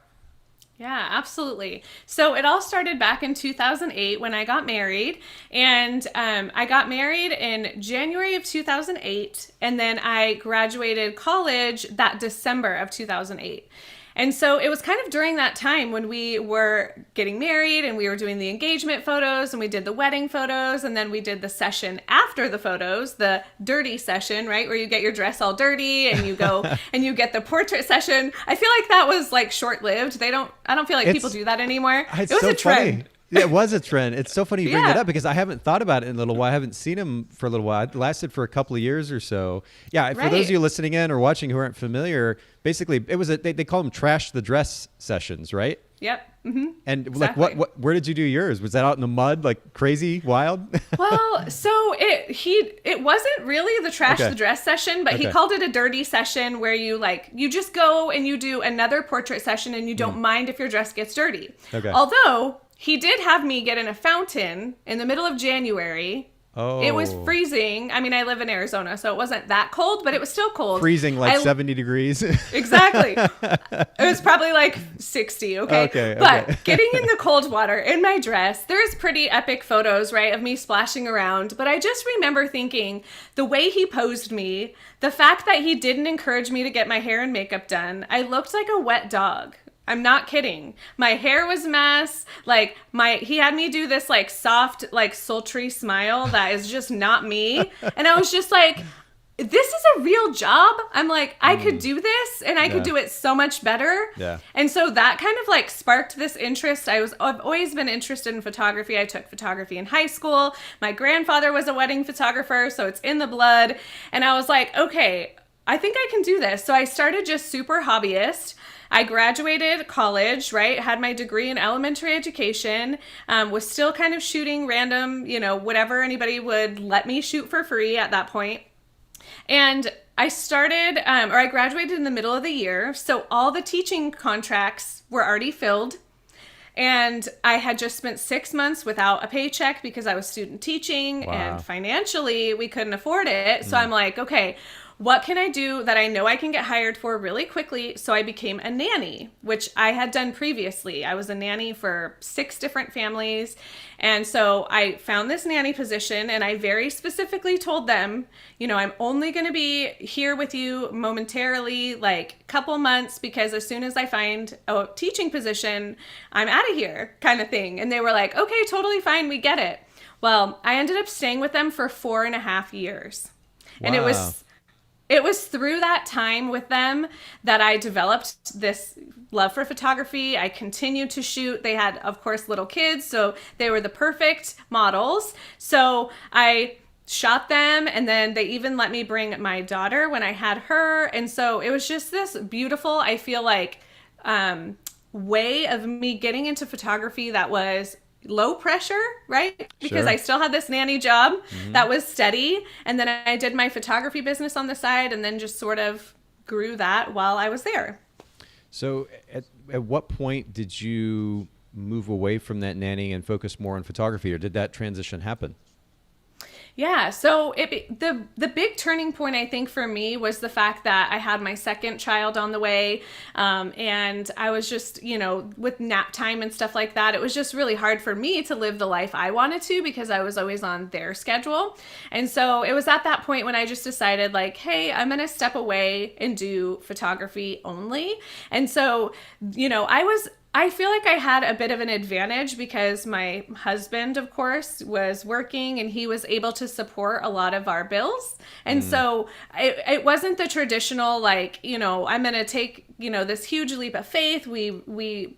Yeah, absolutely. So it all started back in 2008 when I got married, and I got married in January of 2008, and then I graduated college that December of 2008. And so it was kind of during that time when we were getting married and we were doing the engagement photos and we did the wedding photos, and then we did the session after the photos, the dirty session, right? Where you get your dress all dirty and you go and you get the portrait session. I feel like that was like short-lived. I don't feel like people do that anymore. It was a trend. Funny. Yeah, it was a trend. It's so funny you bring that up because I haven't thought about it in a little while. I haven't seen him for a little while. It lasted for a couple of years or so. Yeah, for those of you listening in or watching who aren't familiar, basically it was they call them trash the dress sessions, right? Yep. Mm-hmm. And exactly. Like where did you do yours? Was that out in the mud, like crazy, wild? Well, so it wasn't really the trash the dress session, but he called it a dirty session where you just go and you do another portrait session and you don't mind if your dress gets dirty. Okay. Although he did have me get in a fountain in the middle of January It was Oh, freezing. I mean, I live in Arizona, so it wasn't that cold, but it was still cold. freezing like 70 degrees. Exactly. It was probably like 60, okay? Okay. But getting in the cold water in my dress, there's pretty epic photos, right, of me splashing around. But I just remember thinking the way he posed me, the fact that he didn't encourage me to get my hair and makeup done, I looked like a wet dog. I'm not kidding. My hair was a mess. Like he had me do this like soft, like sultry smile that is just not me. And I was just like, this is a real job. I'm like, I could do this and I could do it so much better. Yeah. And so that kind of like sparked this interest. I've always been interested in photography. I took photography in high school. My grandfather was a wedding photographer, so it's in the blood. And I was like, okay, I think I can do this. So I started just super hobbyist. I graduated college, right? Had my degree in elementary education, was still kind of shooting random, whatever anybody would let me shoot for free at that point. And I started, I graduated in the middle of the year. So all the teaching contracts were already filled. And I had just spent 6 months without a paycheck because I was student teaching. Wow. And financially we couldn't afford it. So I'm like, okay, what can I do that I know I can get hired for really quickly? So I became a nanny, which I had done previously. I was a nanny for 6 different families. And so I found this nanny position and I very specifically told them, I'm only going to be here with you momentarily, like a couple months, because as soon as I find a teaching position, I'm out of here kind of thing. And they were like, okay, totally fine. We get it. Well, I ended up staying with them for 4.5 years. Wow. And it was through that time with them that I developed this love for photography. I continued to shoot. They had, of course, little kids, so they were the perfect models. So I shot them, and then they even let me bring my daughter when I had her. And so it was just this beautiful, I feel like, way of me getting into photography that was low pressure, right? Because Sure. I still had this nanny job that was steady. And then I did my photography business on the side and then just sort of grew that while I was there. So at what point did you move away from that nanny and focus more on photography, or did that transition happen? Yeah, so the big turning point, I think, for me was the fact that I had my second child on the way, and I was just, with nap time and stuff like that, it was just really hard for me to live the life I wanted to because I was always on their schedule. And so it was at that point when I just decided, like, hey, I'm going to step away and do photography only. And so, I feel like I had a bit of an advantage because my husband, of course, was working and he was able to support a lot of our bills. And so it wasn't the traditional, like, I'm going to take, this huge leap of faith. We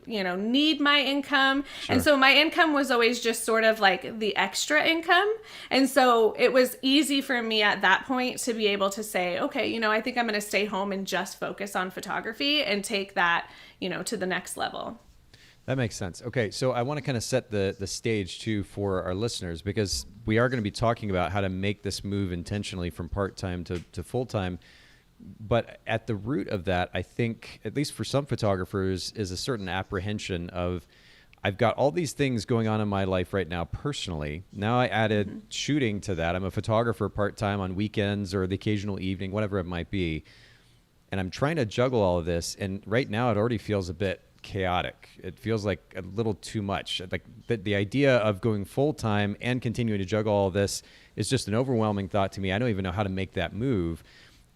need my income. Sure. And so my income was always just sort of like the extra income. And so it was easy for me at that point to be able to say, okay, I think I'm going to stay home and just focus on photography and take that, to the next level. That makes sense. Okay, so I want to kind of set the stage too for our listeners, because we are going to be talking about how to make this move intentionally from part-time to full-time. But at the root of that, I think, at least for some photographers, is a certain apprehension of, I've got all these things going on in my life right now personally. Now I added shooting to that. I'm a photographer part-time on weekends or the occasional evening, whatever it might be. And I'm trying to juggle all of this. And right now it already feels a bit chaotic. It feels like a little too much. Like the idea of going full-time and continuing to juggle all of this is just an overwhelming thought to me. I don't even know how to make that move.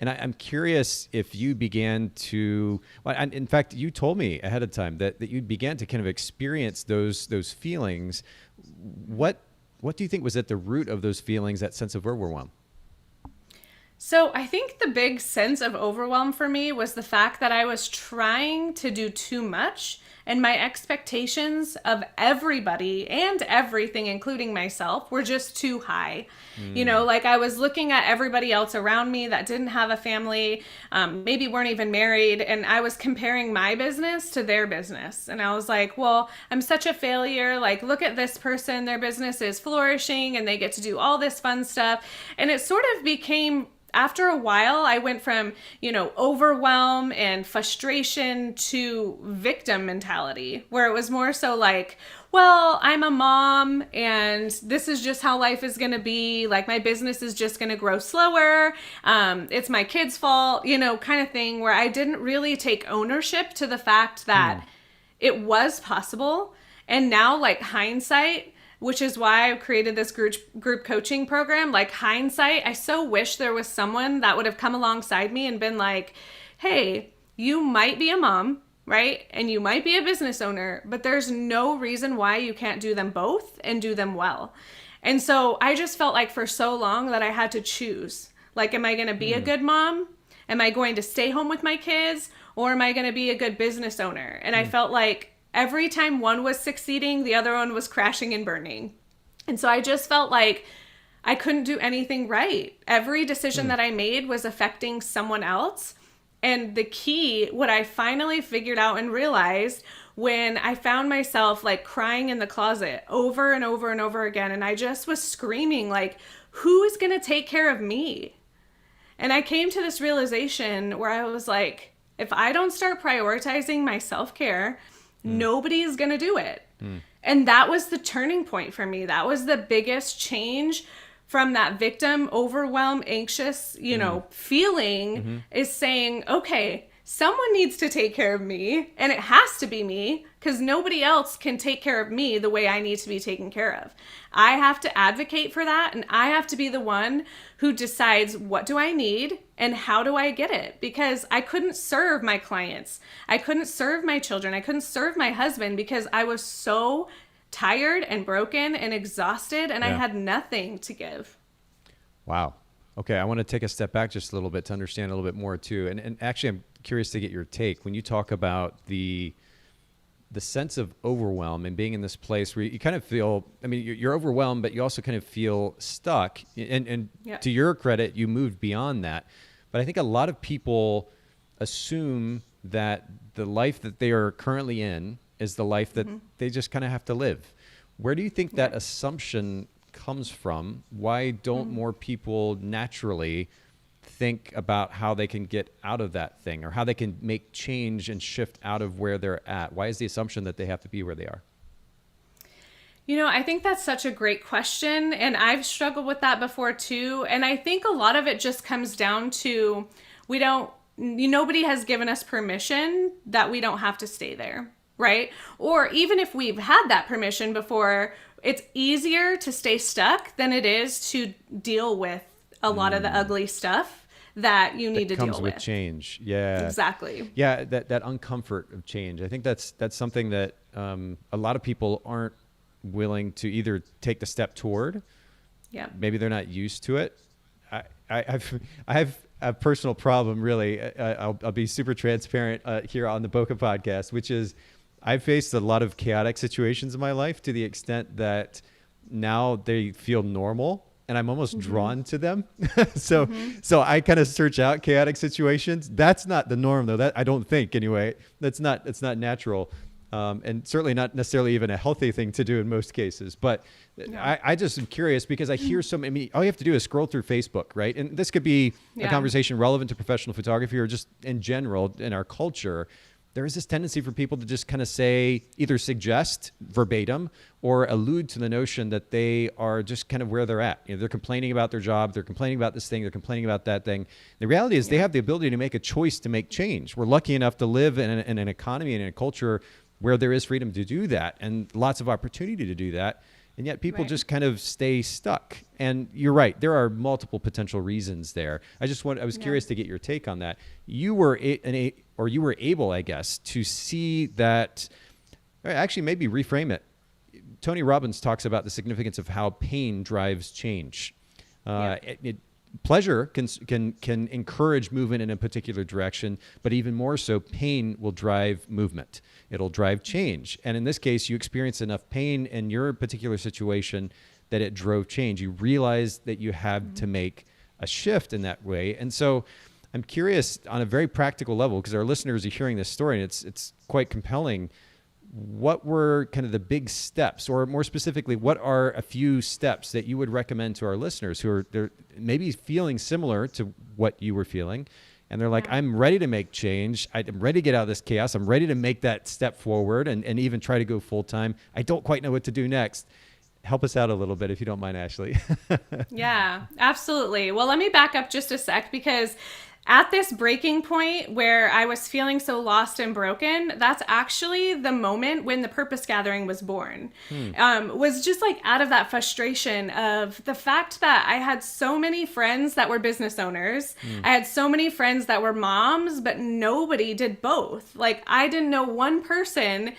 And I'm curious if you began to, well, in fact, you told me ahead of time that you began to kind of experience those feelings. What do you think was at the root of those feelings, that sense of overwhelm? So I think the big sense of overwhelm for me was the fact that I was trying to do too much, and my expectations of everybody and everything, including myself, were just too high. Like I was looking at everybody else around me that didn't have a family, maybe weren't even married, and I was comparing my business to their business. And I was like, well, I'm such a failure. Like, look at this person, their business is flourishing and they get to do all this fun stuff. And it sort of became, after a while, I went from, overwhelm and frustration to victim mentality, where it was more so like, well, I'm a mom and this is just how life is going to be. Like my business is just going to grow slower. It's my kid's fault, kind of thing, where I didn't really take ownership to the fact that it was possible. And now, like hindsight, which is why I've created this group coaching program, like hindsight, I so wish there was someone that would have come alongside me and been like, hey, you might be a mom, right? And you might be a business owner, but there's no reason why you can't do them both and do them well. And so I just felt like for so long that I had to choose. Like, am I going to be a good mom? Am I going to stay home with my kids? Or am I going to be a good business owner? And I felt like every time one was succeeding, the other one was crashing and burning. And so I just felt like I couldn't do anything right. Every decision that I made was affecting someone else. And the key, what I finally figured out and realized when I found myself like crying in the closet over and over and over again, and I just was screaming like, who is going to take care of me? And I came to this realization where I was like, if I don't start prioritizing my self-care, nobody's going to do it. And that was the turning point for me. That was the biggest change from that victim, overwhelm, anxious, feeling is saying, okay, someone needs to take care of me, and it has to be me because nobody else can take care of me the way I need to be taken care of. I have to advocate for that, and I have to be the one who decides what do I need and how do I get it, because I couldn't serve my clients. I couldn't serve my children. I couldn't serve my husband because I was so tired and broken and exhausted, and I had nothing to give. Wow. Okay, I want to take a step back just a little bit to understand a little bit more too. And actually, I'm curious to get your take when you talk about the sense of overwhelm and being in this place where you kind of feel, I mean, you're overwhelmed, but you also kind of feel stuck. And to your credit, you moved beyond that. But I think a lot of people assume that the life that they are currently in is the life that they just kind of have to live. Where do you think that assumption comes from? Why don't more people naturally think about how they can get out of that thing or how they can make change and shift out of where they're at? Why is the assumption that they have to be where they are? I think that's such a great question. And I've struggled with that before too. And I think a lot of it just comes down to nobody has given us permission that we don't have to stay there. Right? Or even if we've had that permission before, it's easier to stay stuck than it is to deal with a lot of the ugly stuff that you need to deal with. Comes with change. Yeah. Exactly. Yeah, that uncomfort of change. I think that's something that a lot of people aren't willing to either take the step toward. Yeah. Maybe they're not used to it. I have a personal problem, really. I'll be super transparent here on the Bokeh Podcast, which is I've faced a lot of chaotic situations in my life to the extent that now they feel normal and I'm almost drawn to them. So I kind of search out chaotic situations. That's not the norm though. That I don't think anyway. It's not natural. And certainly not necessarily even a healthy thing to do in most cases. But I just am curious because I hear all you have to do is scroll through Facebook, right? And this could be a conversation relevant to professional photography or just in general in our culture. There is this tendency for people to just kind of either suggest verbatim or allude to the notion that they are just kind of where they're at. They're complaining about their job. They're complaining about this thing. They're complaining about that thing. The reality is they have the ability to make a choice to make change. We're lucky enough to live in an economy and in a culture where there is freedom to do that and lots of opportunity to do that. And yet people just kind of stay stuck. And you're right. There are multiple potential reasons there. I was curious to get your take on that. You were able, I guess, to see that, actually maybe reframe it. Tony Robbins talks about the significance of how pain drives change. Pleasure can encourage movement in a particular direction, but even more so, pain will drive movement. It'll drive change. And in this case, you experience enough pain in your particular situation that it drove change. You realized that you had to make a shift in that way. And so I'm curious on a very practical level, because our listeners are hearing this story and it's quite compelling. What were kind of the big steps, or more specifically, what are a few steps that you would recommend to our listeners who are maybe feeling similar to what you were feeling and they're like, I'm ready to make change. I'm ready to get out of this chaos. I'm ready to make that step forward and even try to go full time. I don't quite know what to do next. Help us out a little bit if you don't mind, Ashley. Yeah, absolutely. Well, let me back up just a sec, because at this breaking point where I was feeling so lost and broken, that's actually the moment when the purpose gathering was born. Was just like out of that frustration of the fact that I had so many friends that were business owners. I had so many friends that were moms, but nobody did both. Like, I didn't know one person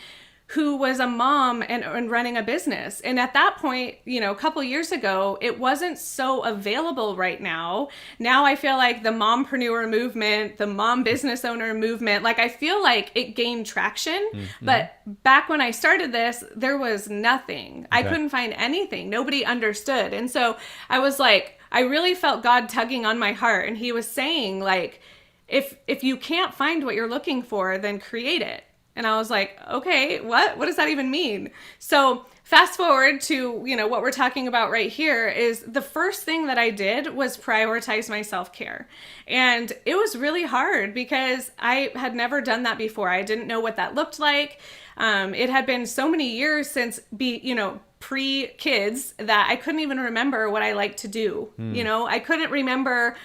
who was a mom and running a business. And at that point, a couple years ago, it wasn't so available right now. Now I feel like the mompreneur movement, the mom business owner movement, like I feel like it gained traction. But back when I started this, there was nothing. I couldn't find anything. Nobody understood. And so I was like, I really felt God tugging on my heart. And he was saying, like, if you can't find what you're looking for, then create it. And I was like, okay, what does that even mean? So fast forward to, what we're talking about right here is the first thing that I did was prioritize my self-care. And it was really hard because I had never done that before. I didn't know what that looked like. It had been so many years since pre-kids that I couldn't even remember what I liked to do. I couldn't remember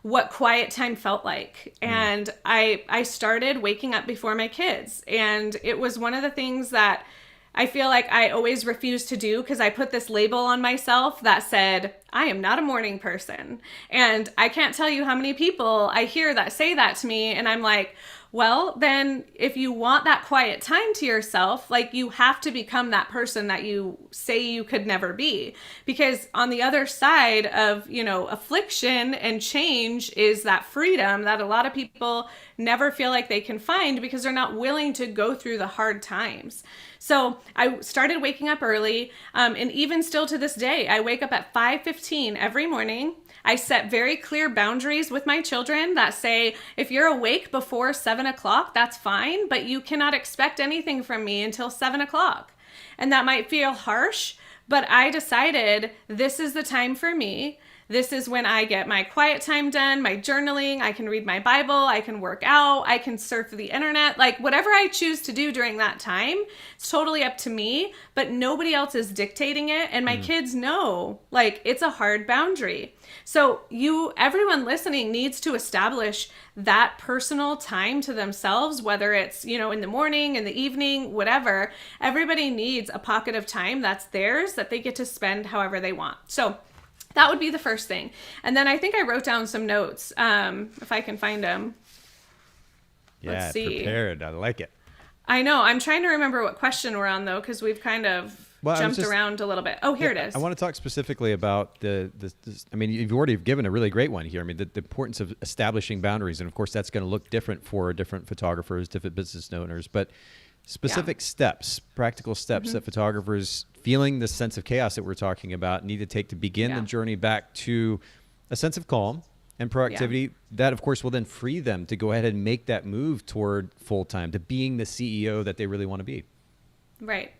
what quiet time felt like. And I started waking up before my kids. And it was one of the things that I feel like I always refused to do, because I put this label on myself that said, I am not a morning person. And I can't tell you how many people I hear that say that to me. And I'm like, well, then if you want that quiet time to yourself, like, you have to become that person that you say you could never be. Because on the other side of, affliction and change is that freedom that a lot of people never feel like they can find because they're not willing to go through the hard times. So I started waking up early, and even still to this day, I wake up at 5:15 every morning. I set very clear boundaries with my children that say, if you're awake before 7 o'clock, that's fine, but you cannot expect anything from me until 7 o'clock. And that might feel harsh, but I decided this is the time for me. This is when I get my quiet time done, my journaling, I can read my Bible, I can work out, I can surf the internet, like whatever I choose to do during that time, it's totally up to me, but nobody else is dictating it. And my kids know, like, it's a hard boundary. So everyone listening needs to establish that personal time to themselves, whether it's, in the morning, in the evening, whatever. Everybody needs a pocket of time that's theirs that they get to spend however they want. So that would be the first thing. And then I think I wrote down some notes, if I can find them. Yeah, let's see. Prepared. I like it. I know. I'm trying to remember what question we're on, though, because we've kind of jumped around a little bit. Oh, here it is. I want to talk specifically about you've already given a really great one here. I mean, the importance of establishing boundaries. And of course, that's going to look different for different photographers, different business owners, but specific steps, practical steps that photographers feeling this sense of chaos that we're talking about need to take to begin the journey back to a sense of calm and proactivity. That, of course, will then free them to go ahead and make that move toward full-time, to being the CEO that they really want to be. Right.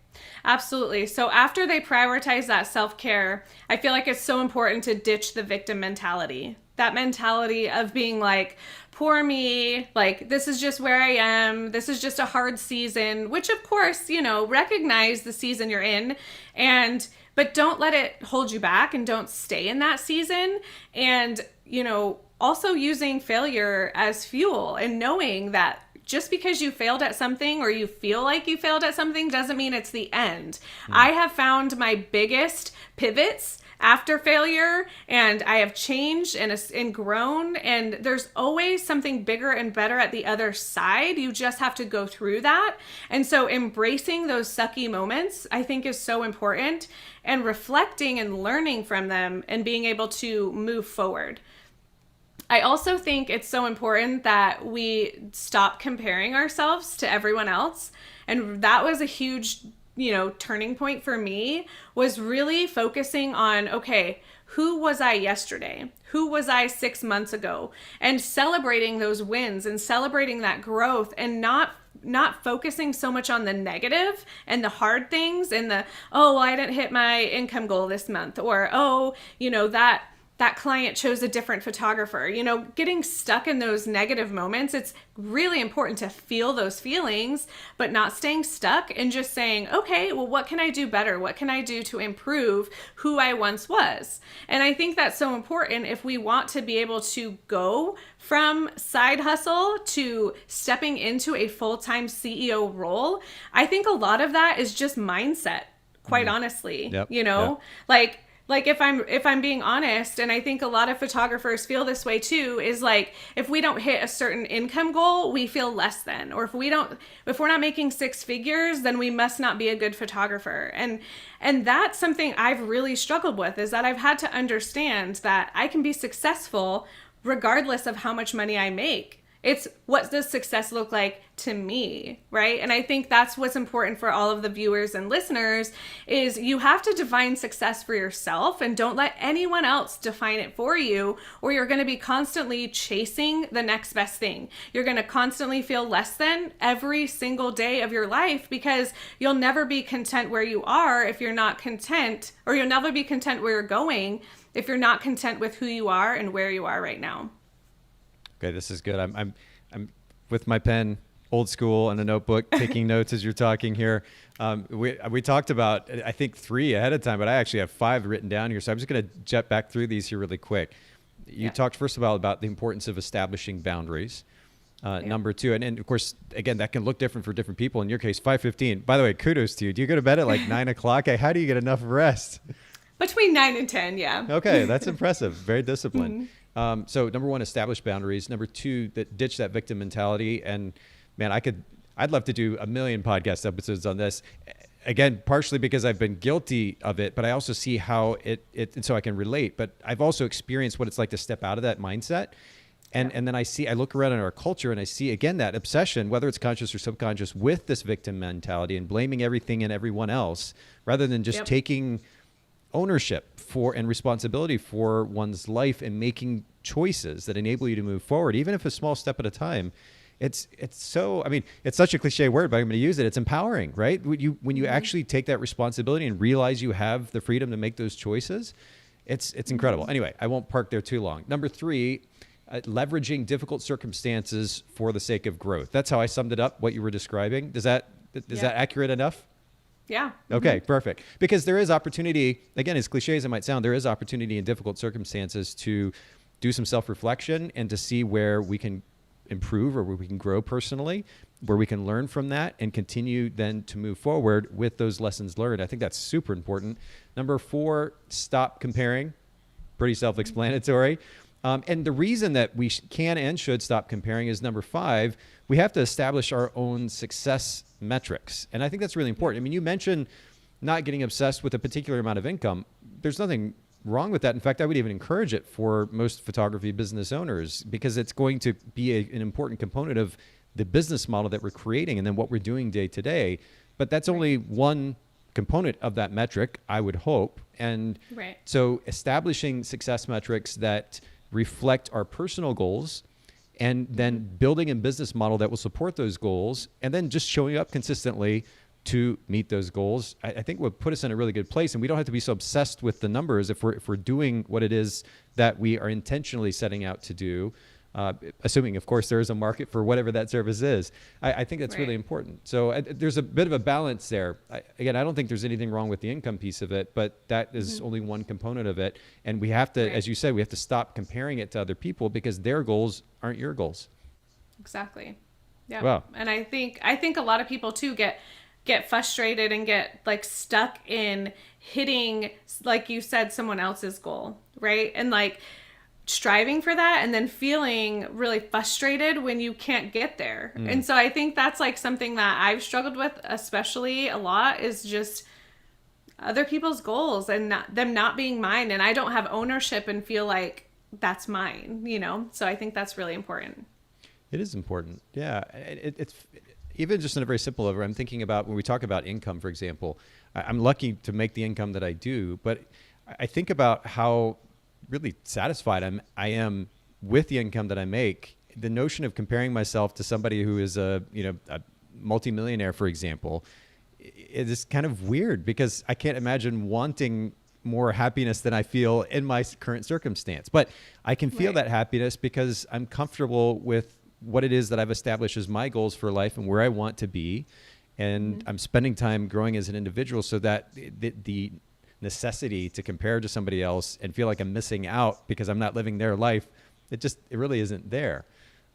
Absolutely. So after they prioritize that self-care, I feel like it's so important to ditch the victim mentality. That mentality of being like, poor me, like, this is just where I am. This is just a hard season, which of course, recognize the season you're in, but don't let it hold you back, and don't stay in that season. And, also using failure as fuel, and knowing that just because you failed at something or you feel like you failed at something doesn't mean it's the end. I have found my biggest pivots after failure, and I have changed and grown, and there's always something bigger and better at the other side. You just have to go through that. And so embracing those sucky moments, I think, is so important, and reflecting and learning from them and being able to move forward. I also think it's so important that we stop comparing ourselves to everyone else. And that was a huge, turning point for me, was really focusing on, okay, who was I yesterday? Who was I 6 months ago? And celebrating those wins and celebrating that growth, and not focusing so much on the negative and the hard things and I didn't hit my income goal this month, or, that that client chose a different photographer. You know, getting stuck in those negative moments, it's really important to feel those feelings, but not staying stuck and just saying, okay, well, what can I do better? What can I do to improve who I once was? And I think that's so important if we want to be able to go from side hustle to stepping into a full-time CEO role. I think a lot of that is just mindset, quite honestly. Yep. You know, Yep. like if I'm being honest, and I think a lot of photographers feel this way too, is like, if we don't hit a certain income goal, we feel less than, or if we're not making six figures, then we must not be a good photographer. And that's something I've really struggled with, is that I've had to understand that I can be successful regardless of how much money I make. It's what does success look like to me, right? And I think that's what's important for all of the viewers and listeners, is you have to define success for yourself, and don't let anyone else define it for you, or you're going to be constantly chasing the next best thing. You're going to constantly feel less than every single day of your life, because you'll never be content where you are if you're not content, or you'll never be content where you're going if you're not content with who you are and where you are right now. Okay, this is good. I'm with my pen, old school, and a notebook, taking notes as you're talking here. We talked about, I think, 3 ahead of time, but I actually have 5 written down here. So I'm just going to jet back through these here really quick. You talked first of all about the importance of establishing boundaries. Number 2, and of course, again, that can look different for different people. In your case, 5:15. By the way, kudos to you. Do you go to bed at like 9 o'clock? How do you get enough rest? Between 9 and 10, yeah. Okay, that's impressive. Very disciplined. So number 1, establish boundaries. Number 2, ditch that victim mentality. And man, I'd love to do a million podcast episodes on this. Again, partially because I've been guilty of it, but I also see how and so I can relate. But I've also experienced what it's like to step out of that mindset. And then I look around in our culture and I see, again, that obsession, whether it's conscious or subconscious, with this victim mentality and blaming everything and everyone else, rather than just taking ownership for and responsibility for one's life and making choices that enable you to move forward, even if a small step at a time. It's so, I mean, it's such a cliche word, but I'm going to use it. It's empowering, right? When you actually take that responsibility and realize you have the freedom to make those choices, it's incredible. Anyway, I won't park there too long. Number 3, leveraging difficult circumstances for the sake of growth. That's how I summed it up, what you were describing. Is that accurate enough? Yeah. Okay, perfect. Because there is opportunity, again, as cliche as it might sound, there is opportunity in difficult circumstances to do some self-reflection and to see where we can improve or where we can grow personally, where we can learn from that and continue then to move forward with those lessons learned. I think that's super important. Number 4, stop comparing. Pretty self-explanatory. And the reason that we can and should stop comparing is number 5, we have to establish our own success metrics. And I think that's really important. I mean, you mentioned not getting obsessed with a particular amount of income. There's nothing wrong with that. In fact, I would even encourage it for most photography business owners, because it's going to be an important component of the business model that we're creating and then what we're doing day to day. But that's only one component of that metric, I would hope. And so establishing success metrics that reflect our personal goals, and then building a business model that will support those goals, and then just showing up consistently to meet those goals, I think would put us in a really good place. And we don't have to be so obsessed with the numbers if we're doing what it is that we are intentionally setting out to do, assuming, of course, there is a market for whatever that service is. I think that's really important. So there's a bit of a balance there. Again, I don't think there's anything wrong with the income piece of it, but that is only one component of it. And we have to, as you said, we have to stop comparing it to other people, because their goals aren't your goals. Exactly. Yeah. Wow. And I think a lot of people too get frustrated and get like stuck in hitting, like you said, someone else's goal, right? And like striving for that and then feeling really frustrated when you can't get there. And so I think that's like something that I've struggled with especially a lot, is just other people's goals and them not being mine, and I don't have ownership and feel like that's mine, you know? So I think that's really important. It is important. Yeah. It's even just in a very simple level. I'm thinking about when we talk about income, for example, I'm lucky to make the income that I do, but I think about how really satisfied I am with the income that I make. The notion of comparing myself to somebody who is a multimillionaire, for example, it is kind of weird, because I can't imagine wanting more happiness than I feel in my current circumstance. But I can feel Right. that happiness because I'm comfortable with what it is that I've established as my goals for life and where I want to be. And I'm spending time growing as an individual, so that the necessity to compare to somebody else and feel like I'm missing out because I'm not living their life, it really isn't there.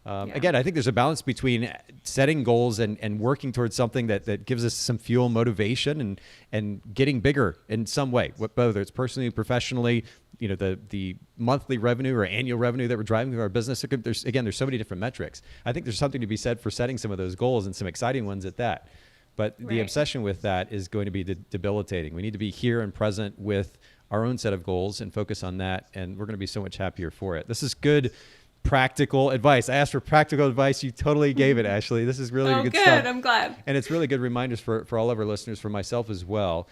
Again, I think there's a balance between setting goals and working towards something that gives us some fuel, motivation, and getting bigger in some way, whether it's personally, professionally, the monthly revenue or annual revenue that we're driving through our business. There's so many different metrics. I think there's something to be said for setting some of those goals and some exciting ones at that. But the obsession with that is going to be debilitating. We need to be here and present with our own set of goals and focus on that. And we're going to be so much happier for it. This is good, practical advice. I asked for practical advice. You totally gave it, Ashley. This is really good stuff. I'm glad. And it's really good reminders for all of our listeners, for myself as well.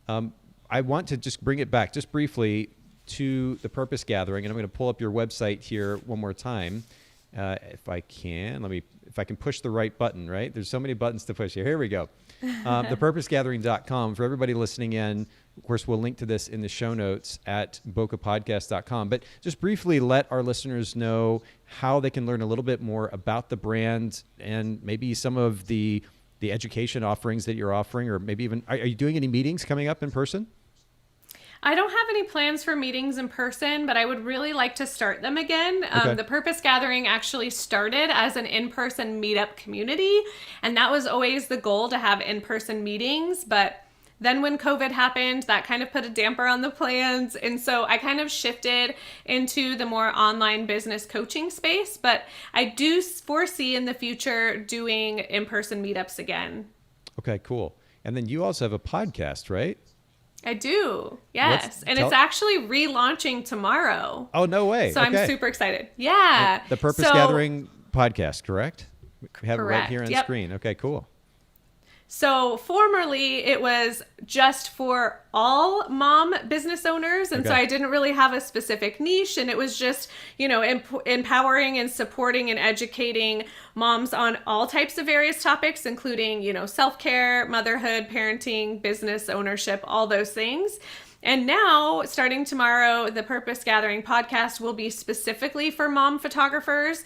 I want to just bring it back just briefly to the Purpose Gathering. And I'm going to pull up your website here one more time. If I can push the right button, right? There's so many buttons to push here. Here we go. Thepurposegathering.com. For everybody listening in, of course, we'll link to this in the show notes at bokehpodcast.com. But just briefly let our listeners know how they can learn a little bit more about the brand and maybe some of the education offerings that you're offering, or maybe even, are you doing any meetings coming up in person? I don't have any plans for meetings in person, but I would really like to start them again. Okay. The Purpose Gathering actually started as an in-person meetup community, and that was always the goal, to have in-person meetings. But then when COVID happened, that kind of put a damper on the plans. And so I kind of shifted into the more online business coaching space, but I do foresee in the future doing in-person meetups again. Okay, cool. And then you also have a podcast, right? I do. Yes. It's actually relaunching tomorrow. Oh, no way. So okay. I'm super excited. Yeah. The Purpose Gathering podcast, correct? We have it right here on Yep. screen. Okay, cool. So formerly it was just for all mom business owners. And so I didn't really have a specific niche, and it was just, empowering and supporting and educating moms on all types of various topics, including, self-care, motherhood, parenting, business ownership, all those things. And now, starting tomorrow, the Purpose Gathering podcast will be specifically for mom photographers.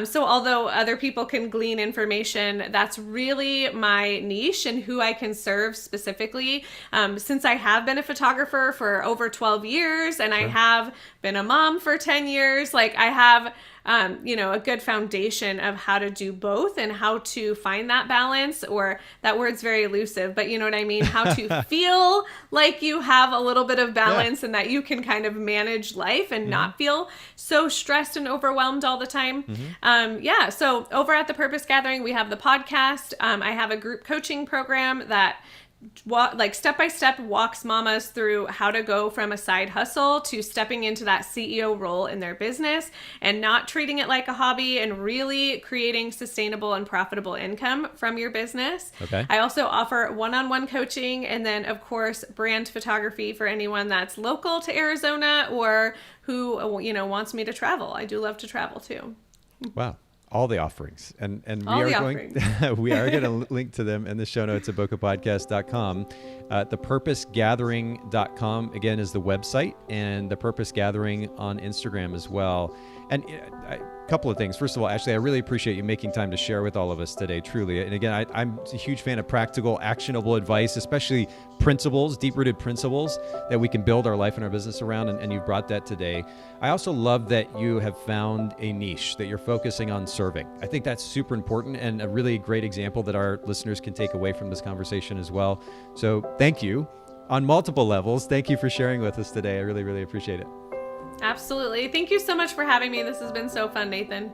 So although other people can glean information, that's really my niche and who I can serve specifically. Since I have been a photographer for over 12 years and I have been a mom for 10 years, I have a good foundation of how to do both and how to find that balance, or that word's very elusive, but you know what I mean? How to feel like you have a little bit of balance and that you can kind of manage life and not feel so stressed and overwhelmed all the time. So over at the Purpose Gathering, we have the podcast. I have a group coaching program that step-by-step walks mamas through how to go from a side hustle to stepping into that CEO role in their business and not treating it like a hobby, and really creating sustainable and profitable income from your business. Okay. I also offer one-on-one coaching, and then of course brand photography for anyone that's local to Arizona or who wants me to travel. I do love to travel too. Wow. All the offerings. And we are going to link to them in the show notes at bokehpodcast.com. Thepurposegathering.com, again, is the website, and the Purpose Gathering on Instagram as well. And a couple of things. First of all, Ashley, I really appreciate you making time to share with all of us today, truly. And again, I'm a huge fan of practical, actionable advice, especially principles, deep-rooted principles that we can build our life and our business around, and you've brought that today. I also love that you have found a niche that you're focusing on serving. I think that's super important and a really great example that our listeners can take away from this conversation as well. So thank you on multiple levels. Thank you for sharing with us today. I really, really appreciate it. Absolutely. Thank you so much for having me. This has been so fun, Nathan.